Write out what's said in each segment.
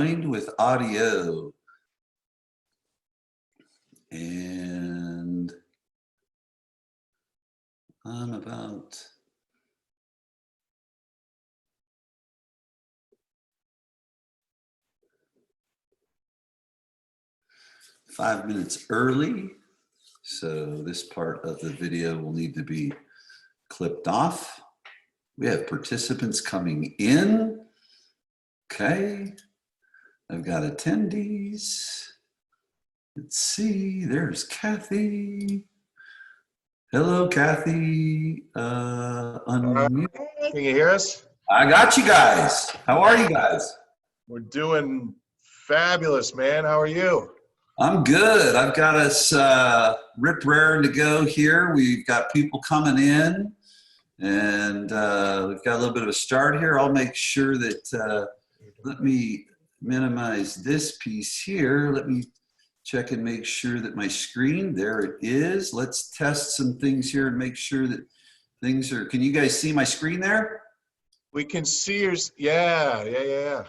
with audio. And I'm about five minutes early. So this part of the video will need to be clipped off. We have participants coming in. Okay. I've got attendees. Let's see, there's Kathy. Hello, Kathy. Unmute. Can you hear us? I got you guys. How are you guys? We're doing fabulous, man. How are you? I'm good. I've got us ripped raring to go here. We've got people coming in, and we've got a little bit of a start here. I'll make sure that, let me minimize this piece here. Let me check and make sure that my screen, there it is. Let's test some things here and make sure that things are, can you guys see my screen there? We can see yours. Yeah.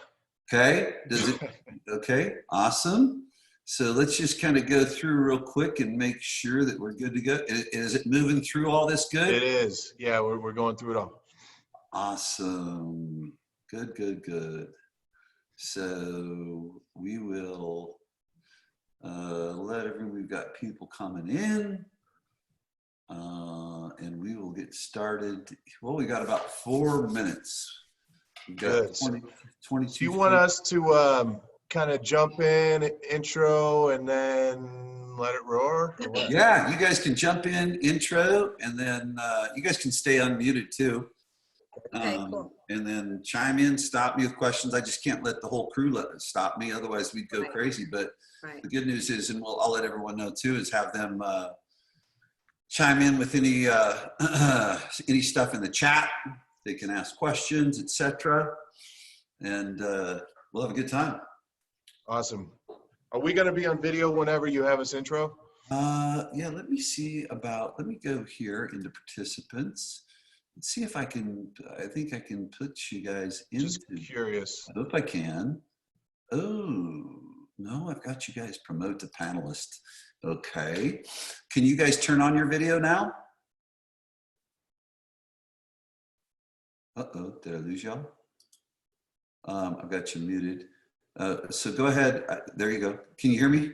Okay, does it, okay, awesome. So let's just kind of go through real quick and make sure that we're good to go. Is it moving through all this good? It is. Yeah, we're going through it all. Awesome. Good. So we will let everyone, we've got people coming in, and we will get started. Well, we got about 4 minutes. We've got 22. Do you want us to kind of jump in, intro, and then let it roar? Yeah, you guys can jump in, intro, and then you guys can stay unmuted too. Okay, cool. And then chime in, stop me with questions. I just can't let the whole crew stop me, otherwise we'd go crazy. But the good news is, and I'll let everyone know too, is have them chime in with any stuff in the chat. They can ask questions, etc. And we'll have a good time. Awesome. Are we going to be on video whenever you have us intro? Yeah, let me see about, let me go here into participants. Let's see if I can, I think I can put you guys into. Just curious. I hope I can. Oh, no, I've got you guys promote to panelist. Okay. Can you guys turn on your video now? Uh-oh, did I lose y'all? I've got you muted. So go ahead. There you go. Can you hear me?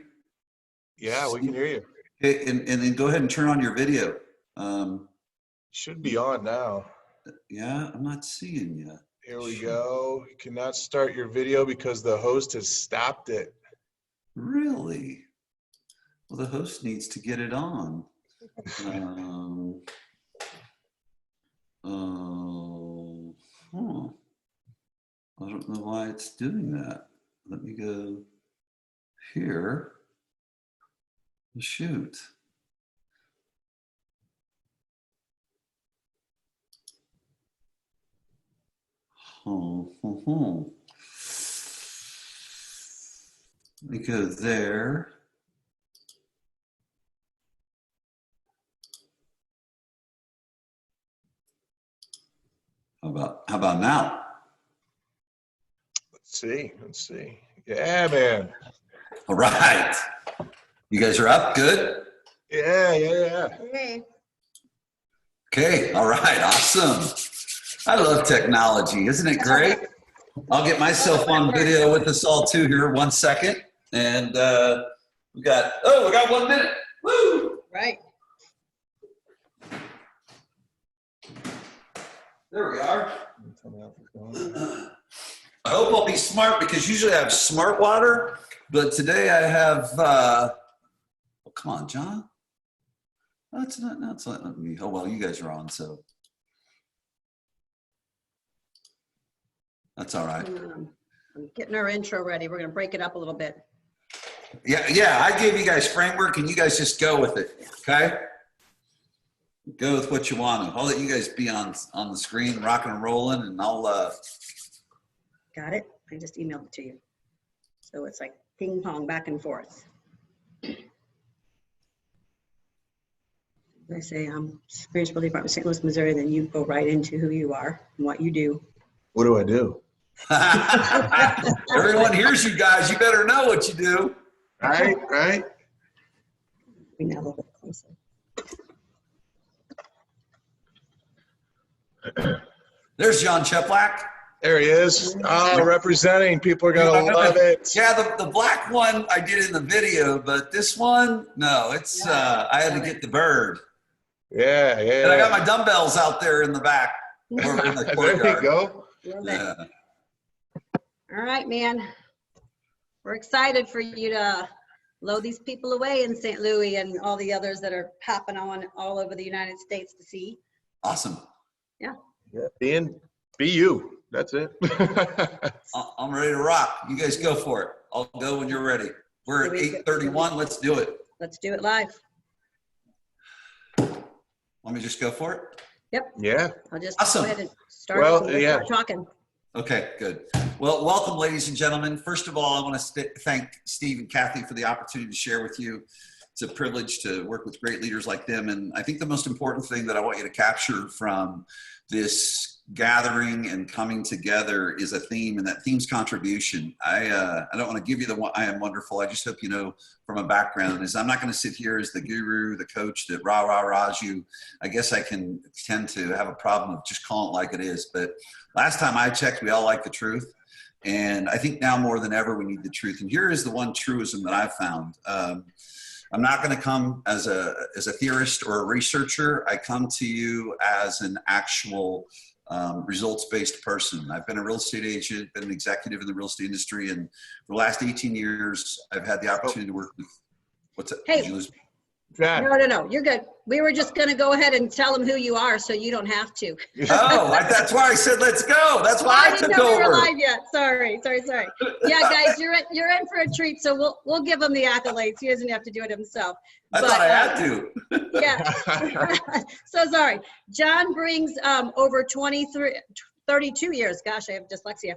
Yeah, we can hear you. Okay, and then go ahead and turn on your video. Should be on now. Yeah, I'm not seeing you. Here we go. You cannot start your video because the host has stopped it. Really? Well, the host needs to get it on. I don't know why it's doing that. Let me go here. Shoot. Let me go there. How about now? Let's see. Yeah, man. All right. You guys are up? Good? Yeah. Hey. Okay, all right, awesome. I love technology, isn't it great? I'll get myself on video with us all too here, 1 second. And we got 1 minute. Woo! Right. There we are. I hope I'll be smart because usually I have smart water, but today I have, oh, come on, John. That's not letting me. Oh, well, you guys are on, so. That's all right. I'm getting our intro ready. We're going to break it up a little bit. Yeah, I gave you guys framework and you guys just go with it, okay? Go with what you want. I'll let you guys be on the screen, rocking and rolling, and I'll Got it? I just emailed it to you. So it's like ping pong back and forth. I say I'm Experience Building Department, St. Louis, Missouri, then you go right into who you are and what you do. What do I do? Everyone hears you guys. You better know what you do. Right, right. Bring that a little bit closer. There's John Cheplak. There he is. Oh, representing. People are going to love it. Yeah, the black one I did in the video, but this one, no, it's, I had to get the bird. Yeah, And I got yeah. my dumbbells out there in the back. Or in the There courtyard. you go. Love it. Yeah. All right, man. We're excited for you to load these people away in St. Louis and all the others that are popping on all over the United States to see. Awesome. Yeah, be you. That's it. I'm ready to rock. You guys go for it. I'll go when you're ready. We're at 8:31. Let's do it. Let's do it live. Want me to just go for it? Yep. Yeah. I'll just Awesome. go ahead and start, Well, start yeah. talking. Okay, good. Well, welcome, ladies and gentlemen. First of all, I want to thank Steve and Kathy for the opportunity to share with you. It's a privilege to work with great leaders like them. And I think the most important thing that I want you to capture from this gathering and coming together is a theme, and that theme's contribution. I don't want to give you the one, I am wonderful. I just hope you know from a background is I'm not going to sit here as the guru, the coach that rah-rahs you. I guess I can tend to have a problem of just calling it like it is. But last time I checked, we all like the truth. And I think now more than ever, we need the truth. And here is the one truism that I've found. I'm not going to come as a theorist or a researcher. I come to you as an actual results-based person. I've been a real estate agent, been an executive in the real estate industry, and for the last 18 years, I've had the opportunity to work with, what's it? Hey. Did you lose me? John. No, you're good. We were just going to go ahead and tell them who you are so you don't have to. Oh, that's why I said, let's go. That's why I didn't took know we were over. live yet. Sorry. Yeah, guys, you're in for a treat. So we'll give him the accolades. He doesn't have to do it himself. I thought I had to. Yeah. So sorry. John brings over 32 years. Gosh, I have dyslexia.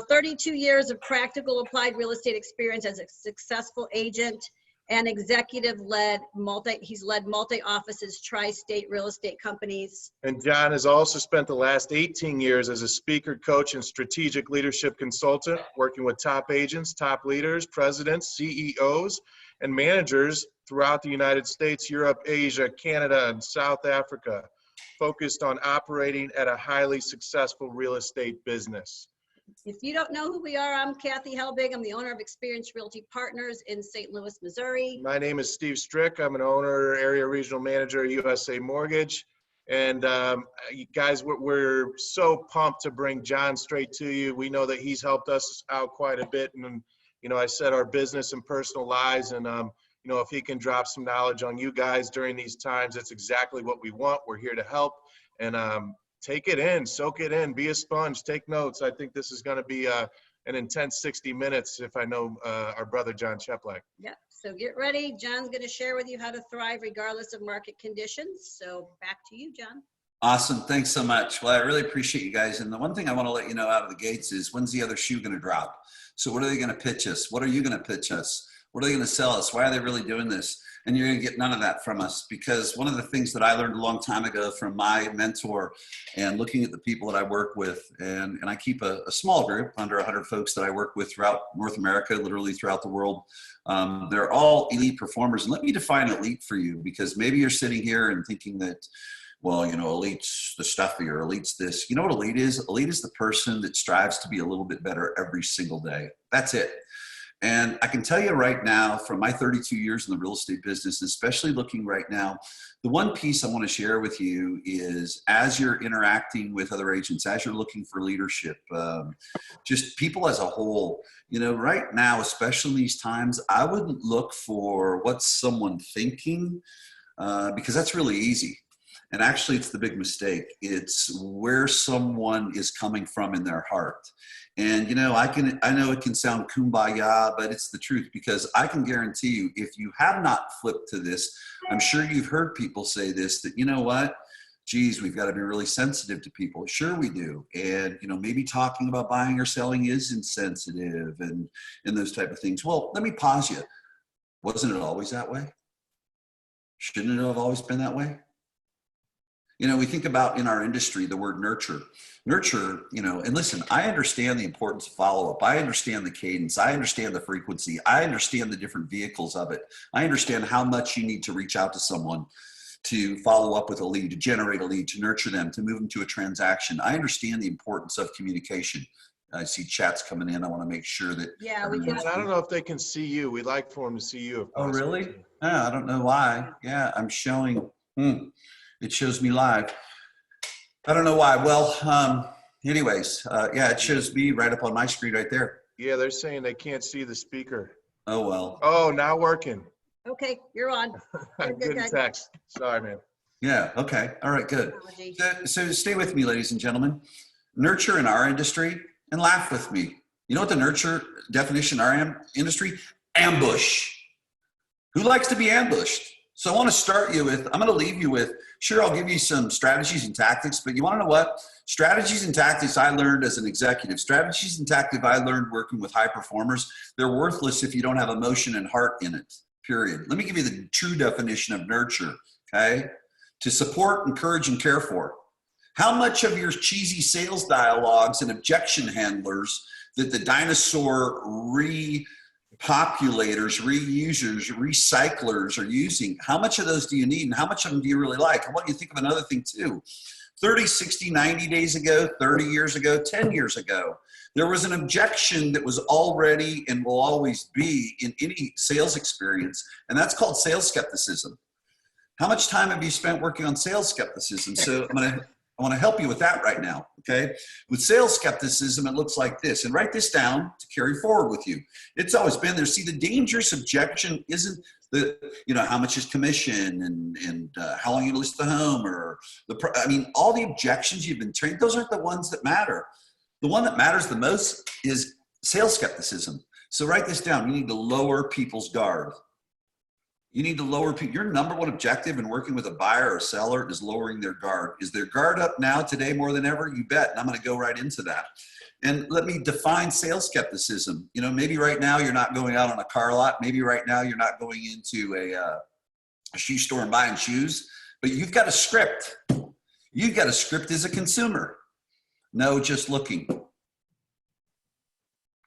32 years of practical applied real estate experience as a successful agent and he's led multi-offices, tri-state real estate companies. And John has also spent the last 18 years as a speaker, coach, and strategic leadership consultant, working with top agents, top leaders, presidents, CEOs, and managers throughout the United States, Europe, Asia, Canada, and South Africa, focused on operating at a highly successful real estate business. If you don't know who we are, I'm Kathy Helbig. I'm the owner of Experience Realty Partners in St. Louis, Missouri. My name is Steve Strick. I'm an owner, area regional manager at USA Mortgage. And you guys, we're so pumped to bring John straight to you. We know that he's helped us out quite a bit. And, I said our business and personal lives. And, if he can drop some knowledge on you guys during these times, that's exactly what we want. We're here to help. And take it in, soak it in, be a sponge, take notes. I think this is going to be an intense 60 minutes if I know our brother, John Cheplak. Yeah, so get ready. John's going to share with you how to thrive regardless of market conditions. So back to you, John. Awesome. Thanks so much. Well, I really appreciate you guys. And the one thing I want to let you know out of the gates is, when's the other shoe going to drop? So what are they going to pitch us? What are you going to pitch us? What are they going to sell us? Why are they really doing this? And you're going to get none of that from us, because one of the things that I learned a long time ago from my mentor and looking at the people that I work with, and I keep a small group, under 100 folks that I work with throughout North America, literally throughout the world. They're all elite performers. And let me define elite for you, because maybe you're sitting here and thinking that, well, elite's the stuffy, or elite's this. You know what elite is? Elite is the person that strives to be a little bit better every single day. That's it. And I can tell you right now, from my 32 years in the real estate business, especially looking right now, the one piece I want to share with you is, as you're interacting with other agents, as you're looking for leadership, just people as a whole, right now, especially in these times, I wouldn't look for what's someone thinking, because that's really easy. And actually, it's the big mistake. It's where someone is coming from in their heart. And, I know it can sound kumbaya, but it's the truth, because I can guarantee you, if you have not flipped to this, I'm sure you've heard people say this, that, what? Geez, we've got to be really sensitive to people. Sure we do. And, maybe talking about buying or selling is insensitive and those type of things. Well, let me pause you. Wasn't it always that way? Shouldn't it have always been that way? You know, we think about in our industry, the word nurture. Nurture, you know, and listen, I understand the importance of follow-up. I understand the cadence. I understand the frequency. I understand the different vehicles of it. I understand how much you need to reach out to someone to follow up with a lead, to generate a lead, to nurture them, to move them to a transaction. I understand the importance of communication. I see chats coming in. I want to make sure that. Yeah, we can. I don't know if they can see you. We'd like for them to see you. If Oh, possible, really? too. Oh, I don't know why. Yeah, I'm showing. It shows me live. I don't know why. Well, anyways, yeah, it shows me right up on my screen right there. Yeah, they're saying they can't see the speaker. Oh, well. Oh, now working. Okay, you're on. Good, Good good. text. Sorry, man. Yeah. Okay. All right. Good. Technology. So stay with me, ladies and gentlemen. Nurture in our industry, and laugh with me. You know what the nurture definition in our industry? Ambush. Who likes to be ambushed? So I want to start you with, I'm going to leave you with, sure, I'll give you some strategies and tactics, but you want to know what? Strategies and tactics I learned as an executive. Strategies and tactics I learned working with high performers. They're worthless if you don't have emotion and heart in it, period. Let me give you the true definition of nurture, okay? To support, encourage, and care for. How much of your cheesy sales dialogues and objection handlers that the dinosaur populators, reusers, recyclers are using, how much of those do you need and how much of them do you really like? I want you to think of another thing too. 30, 60, 90 days ago, 30 years ago, 10 years ago, there was an objection that was already and will always be in any sales experience, and that's called sales skepticism. How much time have you spent working on sales skepticism? So I want to help you with that right now, okay? With sales skepticism, it looks like this, and write this down to carry forward with you. It's always been there. See, the dangerous objection isn't the, you know, how much is commission and how long you list the home or I mean, all the objections you've been trained, those aren't the ones that matter. The one that matters the most is sales skepticism. So write this down. You need to lower people's guard. You need to lower people. Your number one objective in working with a buyer or seller is lowering their guard. Is their guard up now today more than ever? You bet. And I'm going to go right into that. And let me define sales skepticism. You know, maybe right now you're not going out on a car lot. Maybe right now you're not going into a shoe store and buying shoes, but you've got a script. You've got a script as a consumer. No, just looking.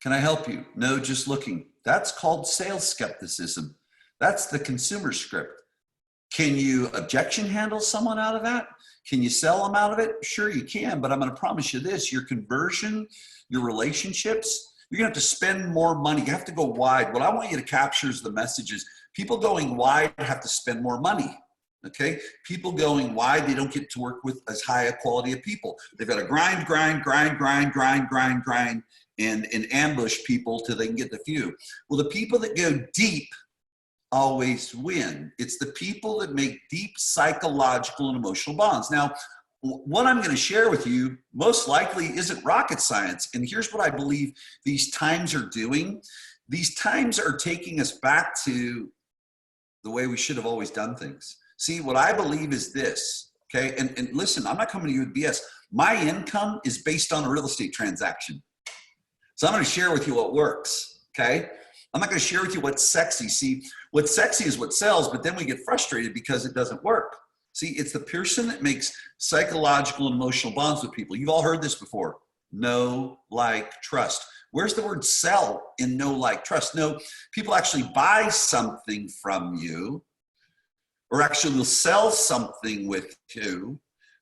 Can I help you? No, just looking. That's called sales skepticism. That's the consumer script. Can you objection handle someone out of that? Can you sell them out of it? Sure you can, but I'm going to promise you this, your conversion, your relationships, you're going to have to spend more money. You have to go wide. What I want you to capture is the messages. People going wide have to spend more money, okay? People going wide, they don't get to work with as high a quality of people. They've got to grind, and ambush people till they can get the few. Well, the people that go deep always win. It's the people that make deep psychological and emotional bonds. Now, what I'm going to share with you most likely isn't rocket science. And here's what I believe these times are doing. These times are taking us back to the way we should have always done things. See, what I believe is this, okay? And listen, I'm not coming to you with BS. My income is based on a real estate transaction. So I'm going to share with you what works, okay? I'm not going to share with you what's sexy. See, what's sexy is what sells, but then we get frustrated because it doesn't work. See, it's the person that makes psychological and emotional bonds with people. You've all heard this before. Know, like, trust. Where's the word sell in know, like, trust? No, people actually buy something from you or actually will sell something with you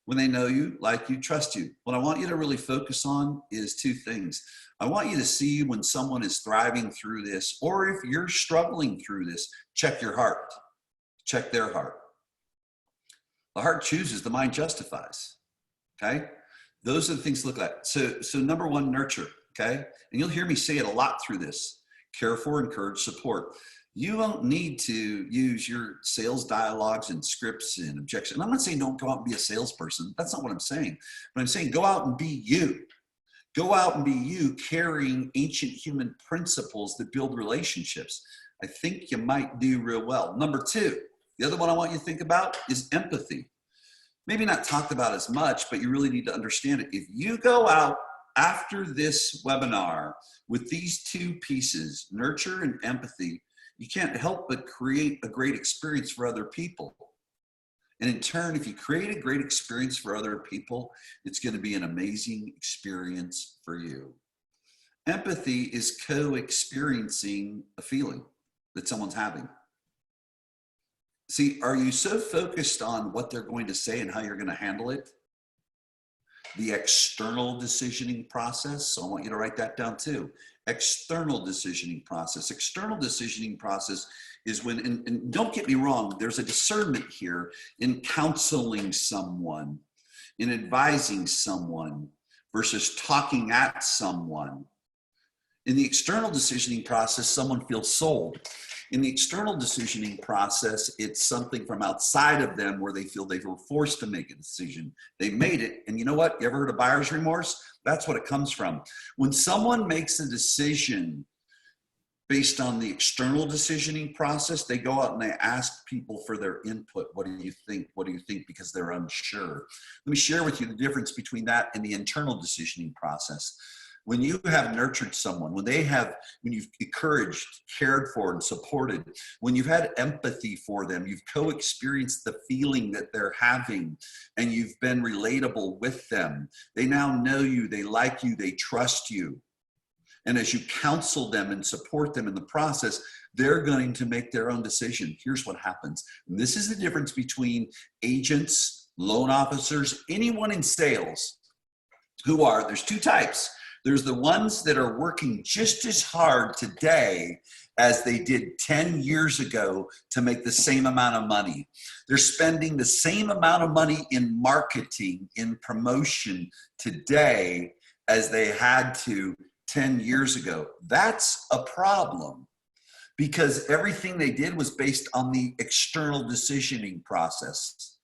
when they know you, like you, trust you. What I want you to really focus on is two things. I want you to see when someone is thriving through this, or if you're struggling through this, check your heart, check their heart. The heart chooses, the mind justifies, okay? Those are the things to look at. So number one, nurture, okay? And you'll hear me say it a lot through this. Care for, encourage, support. You don't need to use your sales dialogues and scripts and objections. And I'm not saying don't go out and be a salesperson. That's not what I'm saying. But I'm saying go out and be you. Go out and be you, carrying ancient human principles that build relationships. I think you might do real well. Number two, the other one I want you to think about is empathy. Maybe not talked about as much, but you really need to understand it. If you go out after this webinar with these two pieces, nurture and empathy, you can't help but create a great experience for other people. And in turn, if you create a great experience for other people, it's going to be an amazing experience for you. Empathy is co-experiencing a feeling that someone's having. See, are you so focused on what they're going to say and how you're going to handle it? The external decisioning process. So I want you to write that down too. External decisioning process. External decisioning process is when, and don't get me wrong, there's a discernment here in counseling someone, in advising someone versus talking at someone. In the external decisioning process, someone feels sold. In the external decisioning process, it's something from outside of them where they feel they were forced to make a decision. They made it, and you know what? You ever heard of buyer's remorse? That's what it comes from. When someone makes a decision based on the external decisioning process, they go out and they ask people for their input. What do you think? What do you think? Because they're unsure. Let me share with you the difference between that and the internal decisioning process. When you have nurtured someone, when you've encouraged, cared for, and supported, when you've had empathy for them, you've co-experienced the feeling that they're having, and you've been relatable with them. They now know you, they like you, they trust you. And as you counsel them and support them in the process, they're going to make their own decision. Here's what happens. And this is the difference between agents, loan officers, anyone in sales there's two types. There's the ones that are working just as hard today as they did 10 years ago to make the same amount of money. They're spending the same amount of money in marketing, in promotion today as they had to 10 years ago. That's a problem because everything they did was based on the external decisioning process.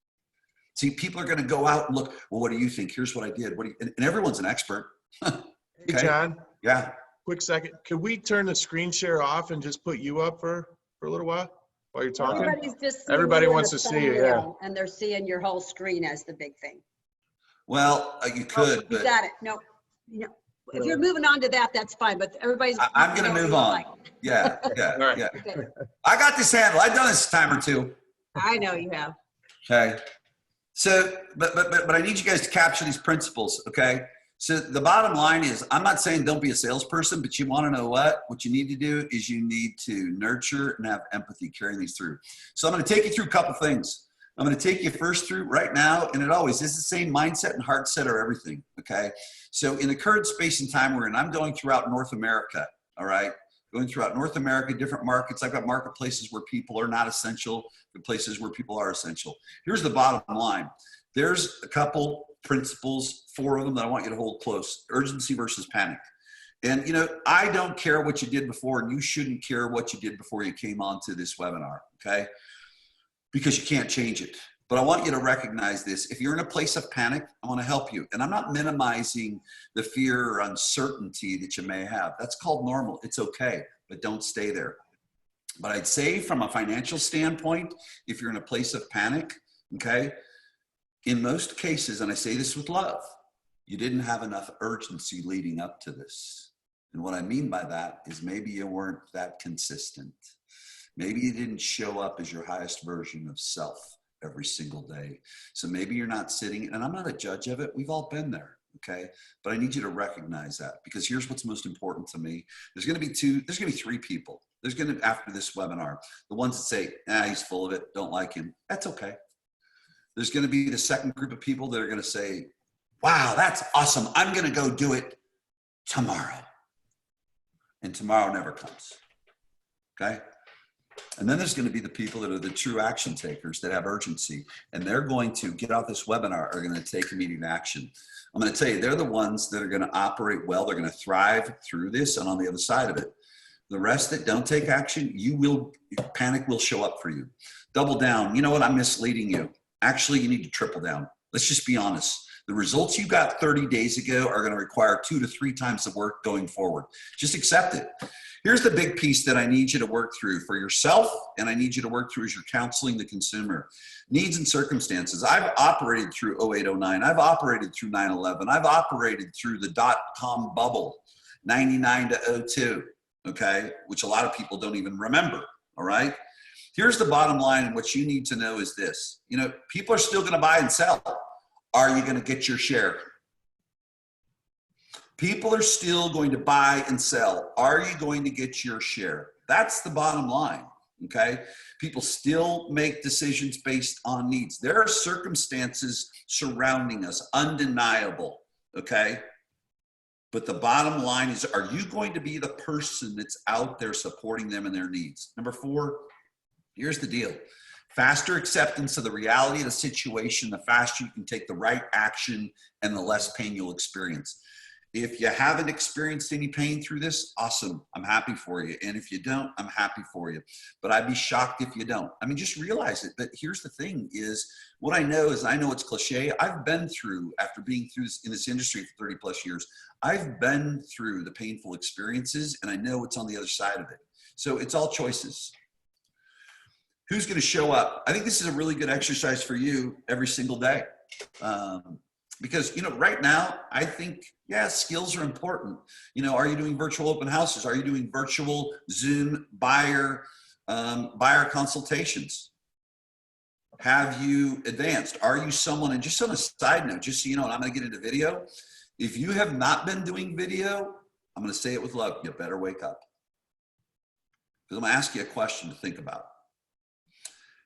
See, people are going to go out and look, well, what do you think? Here's what I did. And everyone's an expert. Hey, Okay. John, Yeah. quick second. Could we turn the screen share off and just put you up for a little while you're talking? Everybody's just seeing Everybody you in wants the to see you, yeah. thumbnail, and they're seeing your whole screen as the big thing. Well, you could, You but got it. No, if you're moving on to that, that's fine, but everybody's. I'm going to move on. Yeah. All right. Yeah. Okay. I got this handle. I've done this a time or two. I know you have. Okay. So, but I need you guys to capture these principles. Okay. So the bottom line is, I'm not saying don't be a salesperson, but you want to know what you need to do is you need to nurture and have empathy carrying these through. So I'm going to take you through a couple things. I'm going to take you first through right now, and it always is the same mindset and heart set or everything. Okay. So in the current space and time we're in, I'm going throughout North America. All right. Going throughout North America, different markets. I've got marketplaces where people are not essential, and places where people are essential. Here's the bottom line. There's a couple principles, 4 of them that I want you to hold close. Urgency versus panic. And, I don't care what you did before, and you shouldn't care what you did before you came onto this webinar, okay? Because you can't change it. But I want you to recognize this. If you're in a place of panic, I want to help you. And I'm not minimizing the fear or uncertainty that you may have. That's called normal. It's okay, but don't stay there. But I'd say from a financial standpoint, if you're in a place of panic, okay, in most cases, and I say this with love, you didn't have enough urgency leading up to this. And what I mean by that is maybe you weren't that consistent. Maybe you didn't show up as your highest version of self every single day. So maybe you're not sitting, and I'm not a judge of it. We've all been there, okay? But I need you to recognize that, because here's what's most important to me. There's going to be 3 people. There's going to, after this webinar, the ones that say, he's full of it, don't like him. That's okay. There's going to be the second group of people that are going to say, wow, that's awesome. I'm going to go do it tomorrow. And tomorrow never comes. Okay? And then there's going to be the people that are the true action takers that have urgency. And they're going to get off this webinar, are going to take immediate action. I'm going to tell you, they're the ones that are going to operate well. They're going to thrive through this and on the other side of it. The rest that don't take action, panic will show up for you. Double down. You know what? I'm misleading you. Actually, you need to triple down. Let's just be honest. The results you got 30 days ago are going to require 2 to 3 times the work going forward. Just accept it. Here's the big piece that I need you to work through for yourself, and I need you to work through as you're counseling the consumer. Needs and circumstances. I've operated through 08, 09. I've operated through 9/11. I've operated through the .com bubble, 99 to 02, okay, which a lot of people don't even remember, all right? Here's the bottom line, and what you need to know is this. You know, people are still going to buy and sell. Are you going to get your share? People are still going to buy and sell. Are you going to get your share? That's the bottom line, okay? People still make decisions based on needs. There are circumstances surrounding us, undeniable, okay? But the bottom line is, are you going to be the person that's out there supporting them and their needs? Number 4, here's the deal. Faster acceptance of the reality of the situation, the faster you can take the right action and the less pain you'll experience. If you haven't experienced any pain through this, awesome. I'm happy for you. And if you don't, I'm happy for you. But I'd be shocked if you don't. I mean, just realize it. But here's the thing is, what I know is, I know it's cliche. I've been through, after being through this, in this industry for 30 plus years, I've been through the painful experiences, and I know what's on the other side of it. So it's all choices. Who's going to show up? I think this is a really good exercise for you every single day. Because, you know, right now, I think, yeah, skills are important. You know, are you doing virtual open houses? Are you doing virtual Zoom buyer consultations? Have you advanced? Are you someone, and just on a side note, just so you know, and I'm going to get into video. If you have not been doing video, I'm going to say it with love, you better wake up. Because I'm going to ask you a question to think about.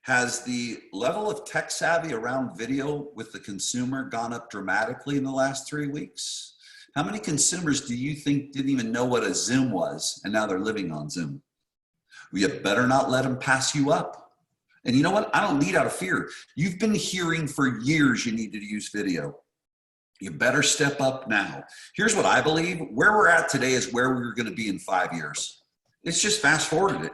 Has the level of tech savvy around video with the consumer gone up dramatically in the last 3 weeks? How many consumers do you think didn't even know what a Zoom was, and now they're living on Zoom? Well, you better not let them pass you up. And you know what? I don't lead out of fear. You've been hearing for years you need to use video. You better step up now. Here's what I believe. Where we're at today is where we're going to be in 5 years. It's just fast forwarded it.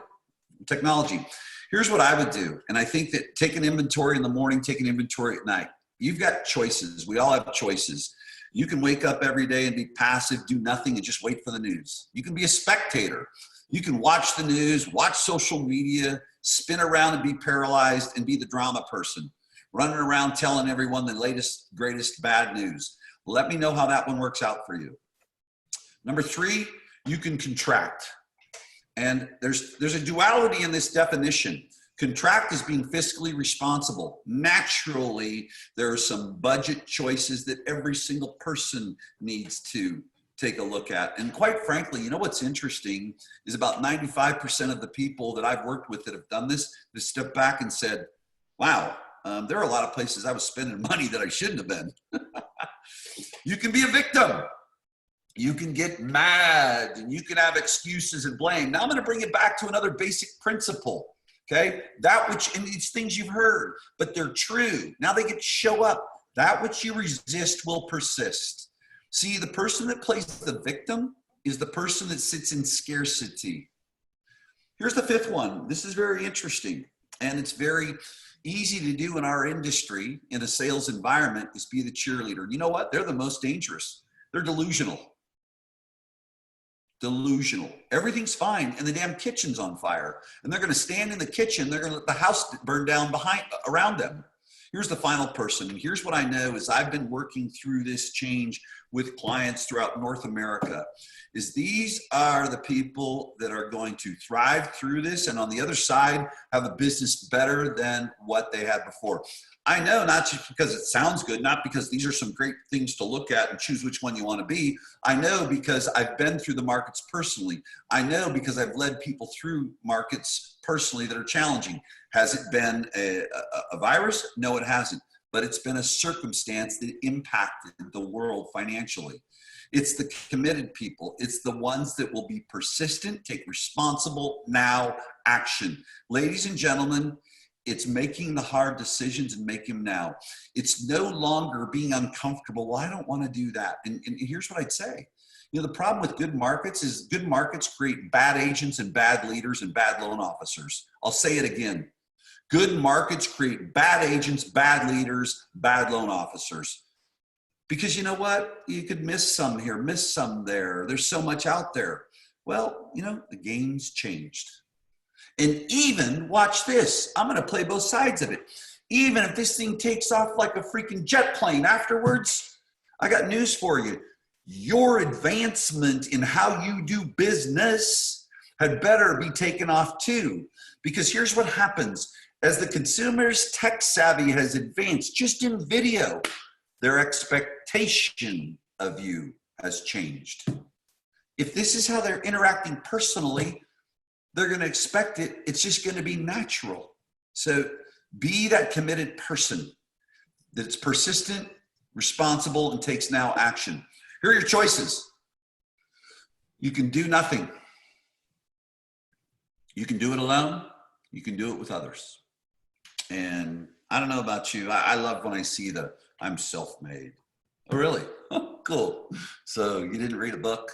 Technology. Here's what I would do. And I think that take an inventory in the morning, take an inventory at night. You've got choices. We all have choices. You can wake up every day and be passive, do nothing, and just wait for the news. You can be a spectator. You can watch the news, watch social media, spin around and be paralyzed and be the drama person, running around telling everyone the latest, greatest bad news. Let me know how that one works out for you. Number 3, you can contract. And there's a duality in this definition. Contract is being fiscally responsible. Naturally, there are some budget choices that every single person needs to take a look at. And quite frankly, you know what's interesting is about 95% of the people that I've worked with that have done this, have stepped back and said, wow, there are a lot of places I was spending money that I shouldn't have been. You can be a victim. You can get mad and you can have excuses and blame. Now I'm going to bring it back to another basic principle, okay? That which, and these things you've heard, but they're true. Now they get to show up. That which you resist will persist. See, the person that plays the victim is the person that sits in scarcity. Here's the 5th one. This is very interesting, and it's very easy to do in our industry in a sales environment, is be the cheerleader. You know what? They're the most dangerous. They're delusional. Delusional. Everything's fine and the damn kitchen's on fire, and they're going to stand in the kitchen. They're going to let the house burn down around them. Here's the final person, and here's what I know is I've been working through this change with clients throughout North America, is these are the people that are going to thrive through this, and on the other side have a business better than what they had before. I know, not just because it sounds good, not because these are some great things to look at and choose which one you want to be. I know because I've been through the markets personally. I know because I've led people through markets personally that are challenging. Has it been a virus? No, it hasn't. But it's been a circumstance that impacted the world financially. It's the committed people. It's the ones that will be persistent, take responsible now action. Ladies and gentlemen, it's making the hard decisions and make them now. It's no longer being uncomfortable. Well, I don't want to do that. And here's what I'd say. You know, the problem with good markets is good markets create bad agents and bad leaders and bad loan officers. I'll say it again. Good markets create bad agents, bad leaders, bad loan officers. Because you know what? You could miss some here, miss some there. There's so much out there. Well, you know, the game's changed. And even, watch this, I'm going to play both sides of it. Even if this thing takes off like a freaking jet plane afterwards, I got news for you. Your advancement in how you do business had better be taken off too. Because here's what happens. As the consumer's tech savvy has advanced, just in video, their expectation of you has changed. If this is how they're interacting personally, they're going to expect it. It's just going to be natural. So be that committed person that's persistent, responsible, and takes now action. Here are your choices. You can do nothing. You can do it alone. You can do it with others. And I don't know about you. I love when I see the I'm self-made. Oh, really? Oh, cool. So you didn't read a book.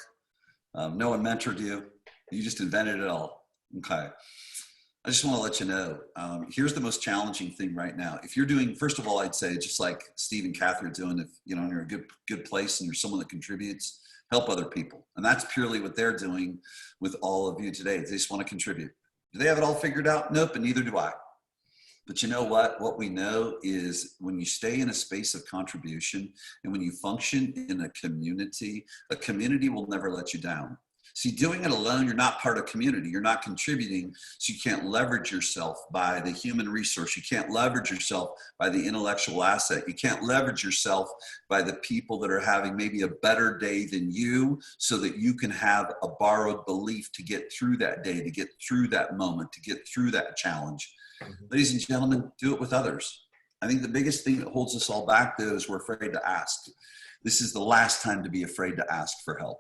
No one mentored you. You just invented it all. Okay. I just want to let you know, here's the most challenging thing right now. If you're doing, first of all, I'd say just like Steve and Catherine are doing, if you're in a good place and you're someone that contributes, help other people. And that's purely what they're doing with all of you today. They just want to contribute. Do they have it all figured out? Nope, and neither do I. But you know what? What we know is when you stay in a space of contribution and when you function in a community will never let you down. See, doing it alone, you're not part of community. You're not contributing, so you can't leverage yourself by the human resource. You can't leverage yourself by the intellectual asset. You can't leverage yourself by the people that are having maybe a better day than you so that you can have a borrowed belief to get through that day, to get through that moment, to get through that challenge. Ladies and gentlemen, do it with others. I think the biggest thing that holds us all back, though, is we're afraid to ask. This is the last time to be afraid to ask for help.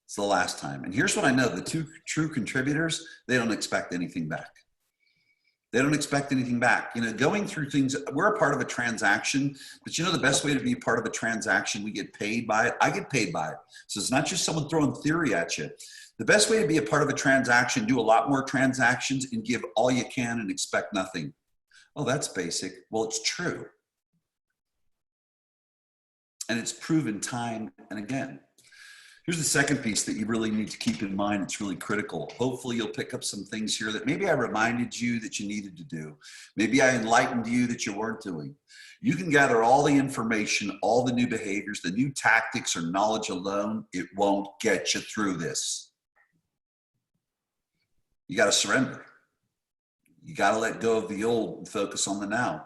It's the last time. And here's what I know. The two true contributors, they don't expect anything back. They don't expect anything back. You know, going through things, we're a part of a transaction, but you know the best way to be part of a transaction, we get paid by it. I get paid by it. So it's not just someone throwing theory at you. The best way to be a part of a transaction, do a lot more transactions and give all you can and expect nothing. Oh, that's basic. Well, it's true. And it's proven time and again. Here's the second piece that you really need to keep in mind. It's really critical. Hopefully you'll pick up some things here that maybe I reminded you that you needed to do. Maybe I enlightened you that you weren't doing. You can gather all the information, all the new behaviors, the new tactics or knowledge alone. It won't get you through this. You got to surrender. You got to let go of the old and focus on the now.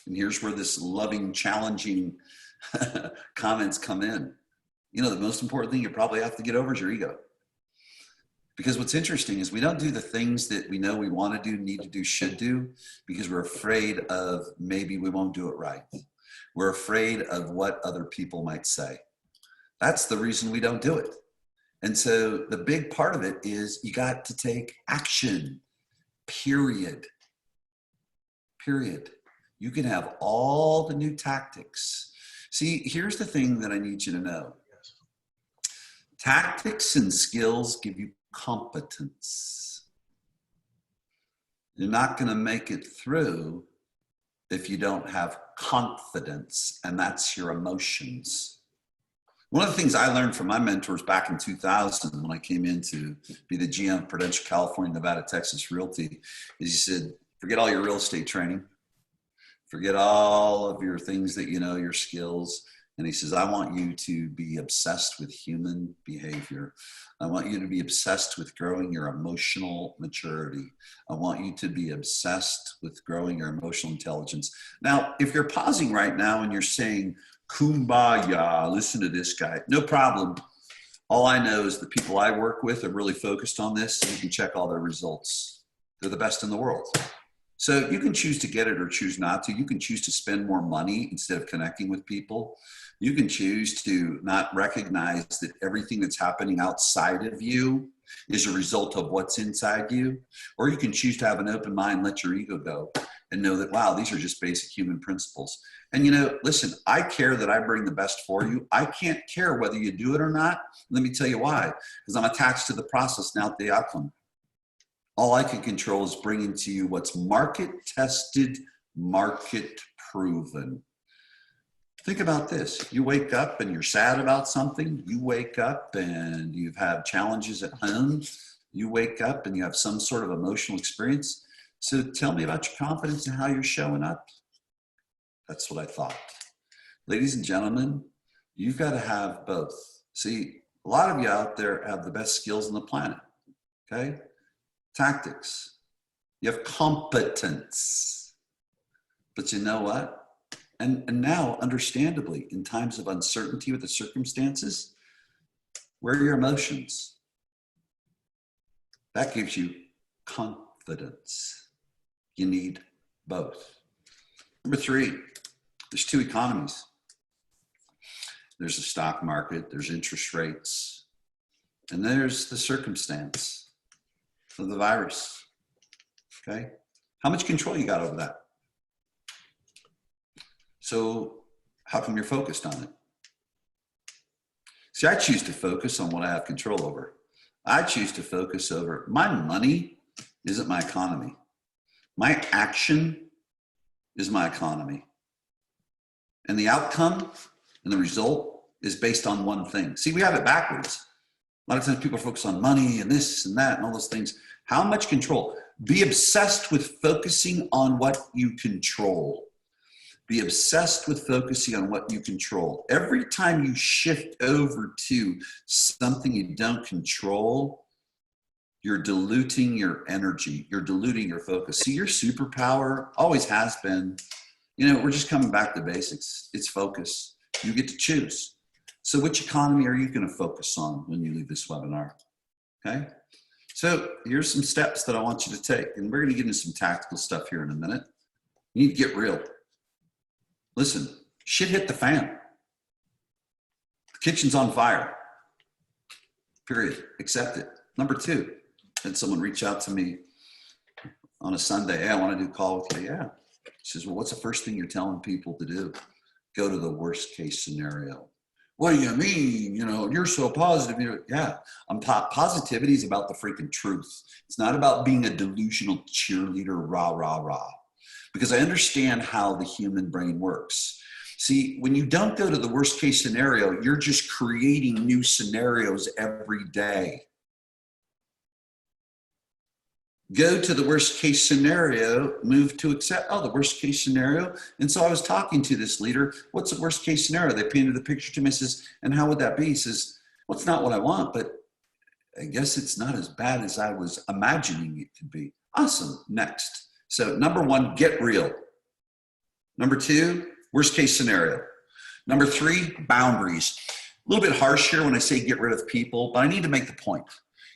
And here's where this loving, challenging comments come in. You know, the most important thing you probably have to get over is your ego. Because what's interesting is we don't do the things that we know we want to do, need to do, should do, because we're afraid of maybe we won't do it right. We're afraid of what other people might say. That's the reason we don't do it. And so the big part of it is you got to take action, period. Period. You can have all the new tactics. See, here's the thing that I need you to know. Tactics and skills give you competence. You're not going to make it through if you don't have confidence, and that's your emotions. One of the things I learned from my mentors back in 2000 when I came in to be the GM of Prudential California, Nevada, Texas Realty is he said, forget all your real estate training. Forget all of your things that you know, your skills. And he says, I want you to be obsessed with human behavior. I want you to be obsessed with growing your emotional maturity. I want you to be obsessed with growing your emotional intelligence. Now, if you're pausing right now and you're saying, kumbaya, listen to this guy, no problem. All I know is the people I work with are really focused on this, and you can check all their results. They're the best in the world. So you can choose to get it or choose not to. You can choose to spend more money instead of connecting with people. You can choose to not recognize that everything that's happening outside of you is a result of what's inside you. Or you can choose to have an open mind, let your ego go, and know that, wow, these are just basic human principles. And you know, listen, I care that I bring the best for you. I can't care whether you do it or not. Let me tell you why. Because I'm attached to the process, not the outcome. All I can control is bringing to you what's market tested, market proven. Think about this. You wake up and you're sad about something. You wake up and you've had challenges at home. You wake up and you have some sort of emotional experience. So tell me about your confidence and how you're showing up. That's what I thought. Ladies and gentlemen, you've got to have both. See, a lot of you out there have the best skills on the planet, okay? Tactics, You have competence. But you know what? And now, understandably, in times of uncertainty with the circumstances, where are your emotions? That gives you confidence. You need both. Number 3, there's 2 economies. There's the stock market, there's interest rates, and there's the circumstance of the virus. Okay? How much control you got over that? So how come you're focused on it? See, I choose to focus on what I have control over. I choose to focus over my money isn't my economy. My action is my economy. And the outcome and the result is based on one thing. See, we have it backwards. A lot of times people focus on money and this and that and all those things. How much control? Be obsessed with focusing on what you control. Be obsessed with focusing on what you control. Every time you shift over to something you don't control, you're diluting your energy. You're diluting your focus. See, your superpower always has been, we're just coming back to basics. It's focus. You get to choose. So which economy are you going to focus on when you leave this webinar? Okay. So here's some steps that I want you to take. And we're going to get into some tactical stuff here in a minute. You need to get real. Listen, shit hit the fan. The kitchen's on fire. Period. Accept it. Number 2, had someone reach out to me on a Sunday. Hey, I want to do a call with you. Yeah. She says, well, what's the first thing you're telling people to do? Go to the worst case scenario. What do you mean? You're so positive. Yeah, positivity is about the freaking truth. It's not about being a delusional cheerleader, rah, rah, rah. Because I understand how the human brain works. See, when you don't go to the worst case scenario, you're just creating new scenarios every day. Go to the worst case scenario, move to accept, the worst case scenario. And so I was talking to this leader, what's the worst case scenario? They painted the picture to me, says, and how would that be? He says, well, it's not what I want, but I guess it's not as bad as I was imagining it could be. Awesome, next. So number 1, get real. Number 2, worst case scenario. Number 3, boundaries. A little bit harsh here when I say get rid of people, but I need to make the point.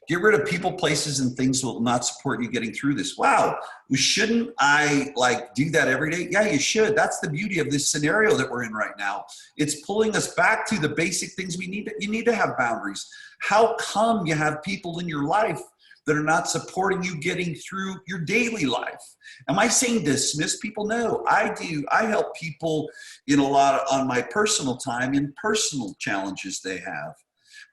Get rid of people, places, and things that will not support you getting through this. Wow, shouldn't I do that every day? Yeah, you should. That's the beauty of this scenario that we're in right now. It's pulling us back to the basic things we need. You need to have boundaries. How come you have people in your life that are not supporting you getting through your daily life? Am I saying dismiss people? No, I do. I help people in a lot on my personal time in personal challenges they have.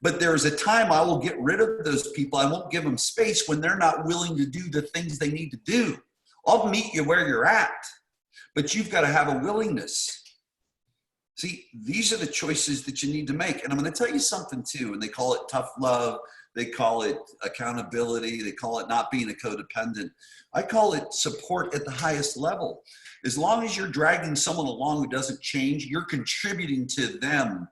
But there's a time I will get rid of those people. I won't give them space when they're not willing to do the things they need to do. I'll meet you where you're at, but you've got to have a willingness. See, these are the choices that you need to make. And I'm going to tell you something too, and they call it tough love. They call it accountability. They call it not being a codependent. I call it support at the highest level. As long as you're dragging someone along who doesn't change, you're contributing to them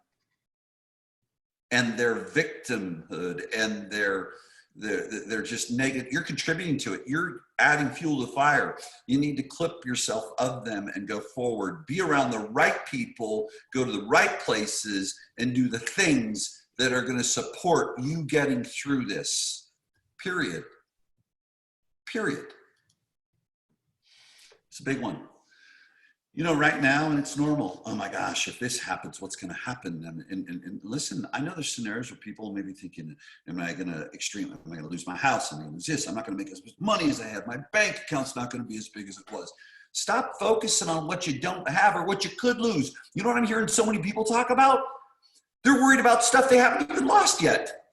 and their victimhood and they're just negative. You're contributing to it. You're adding fuel to the fire. You need to clip yourself of them and go forward. Be around the right people, go to the right places, and do the things that are going to support you getting through this. Period. Period. It's a big one. Right now, and it's normal. Oh my gosh, if this happens, what's going to happen? And listen, I know there's scenarios where people may be thinking, am I going to lose my house? Am I going to lose this? I'm not going to make as much money as I had. My bank account's not going to be as big as it was. Stop focusing on what you don't have or what you could lose. You know what I'm hearing so many people talk about? They're worried about stuff they haven't even lost yet.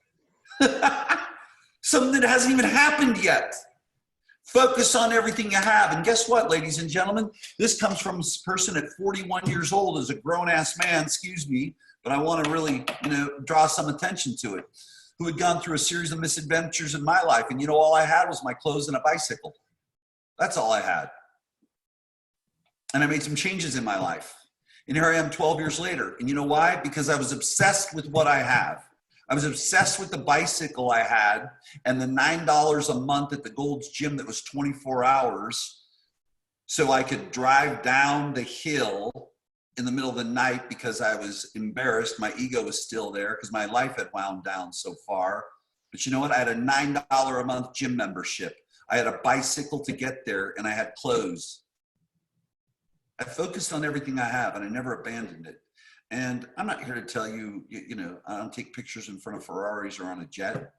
Something that hasn't even happened yet. Focus on everything you have. And guess what, ladies and gentlemen? This comes from a person at 41 years old as a grown-ass man, excuse me, but I want to really, draw some attention to it, who had gone through a series of misadventures in my life. And all I had was my clothes and a bicycle. That's all I had. And I made some changes in my life. And here I am 12 years later. And you know why? Because I was obsessed with what I have. I was obsessed with the bicycle I had and the $9 a month at the Gold's Gym that was 24 hours so I could drive down the hill in the middle of the night because I was embarrassed. My ego was still there because my life had wound down so far. But you know what? I had a $9 a month gym membership. I had a bicycle to get there, and I had clothes. I focused on everything I have, and I never abandoned it. And I'm not here to tell you, you know, I don't take pictures in front of Ferraris or on a jet.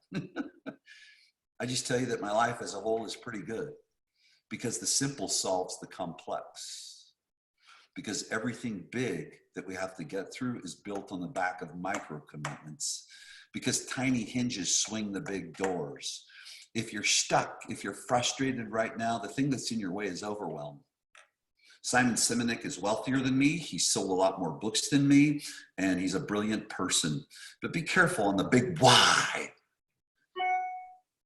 I just tell you that my life as a whole is pretty good because the simple solves the complex. Because everything big that we have to get through is built on the back of micro commitments. Because tiny hinges swing the big doors. If you're stuck, if you're frustrated right now, the thing that's in your way is overwhelm. Simon Sinek is wealthier than me. He's sold a lot more books than me, and he's a brilliant person. But be careful on the big why.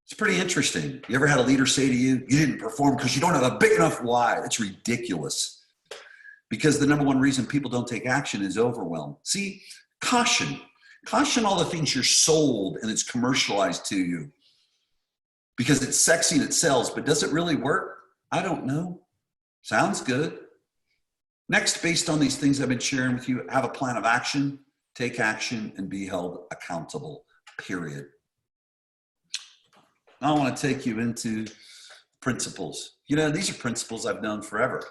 It's pretty interesting. You ever had a leader say to you, you didn't perform because you don't have a big enough why? It's ridiculous. Because the number one reason people don't take action is overwhelm. See, caution. Caution all the things you're sold and it's commercialized to you. Because it's sexy and it sells, but does it really work? I don't know. Sounds good. Next, based on these things I've been sharing with you, have a plan of action, take action, and be held accountable, period. Now I want to take you into principles. You know, these are principles I've known forever.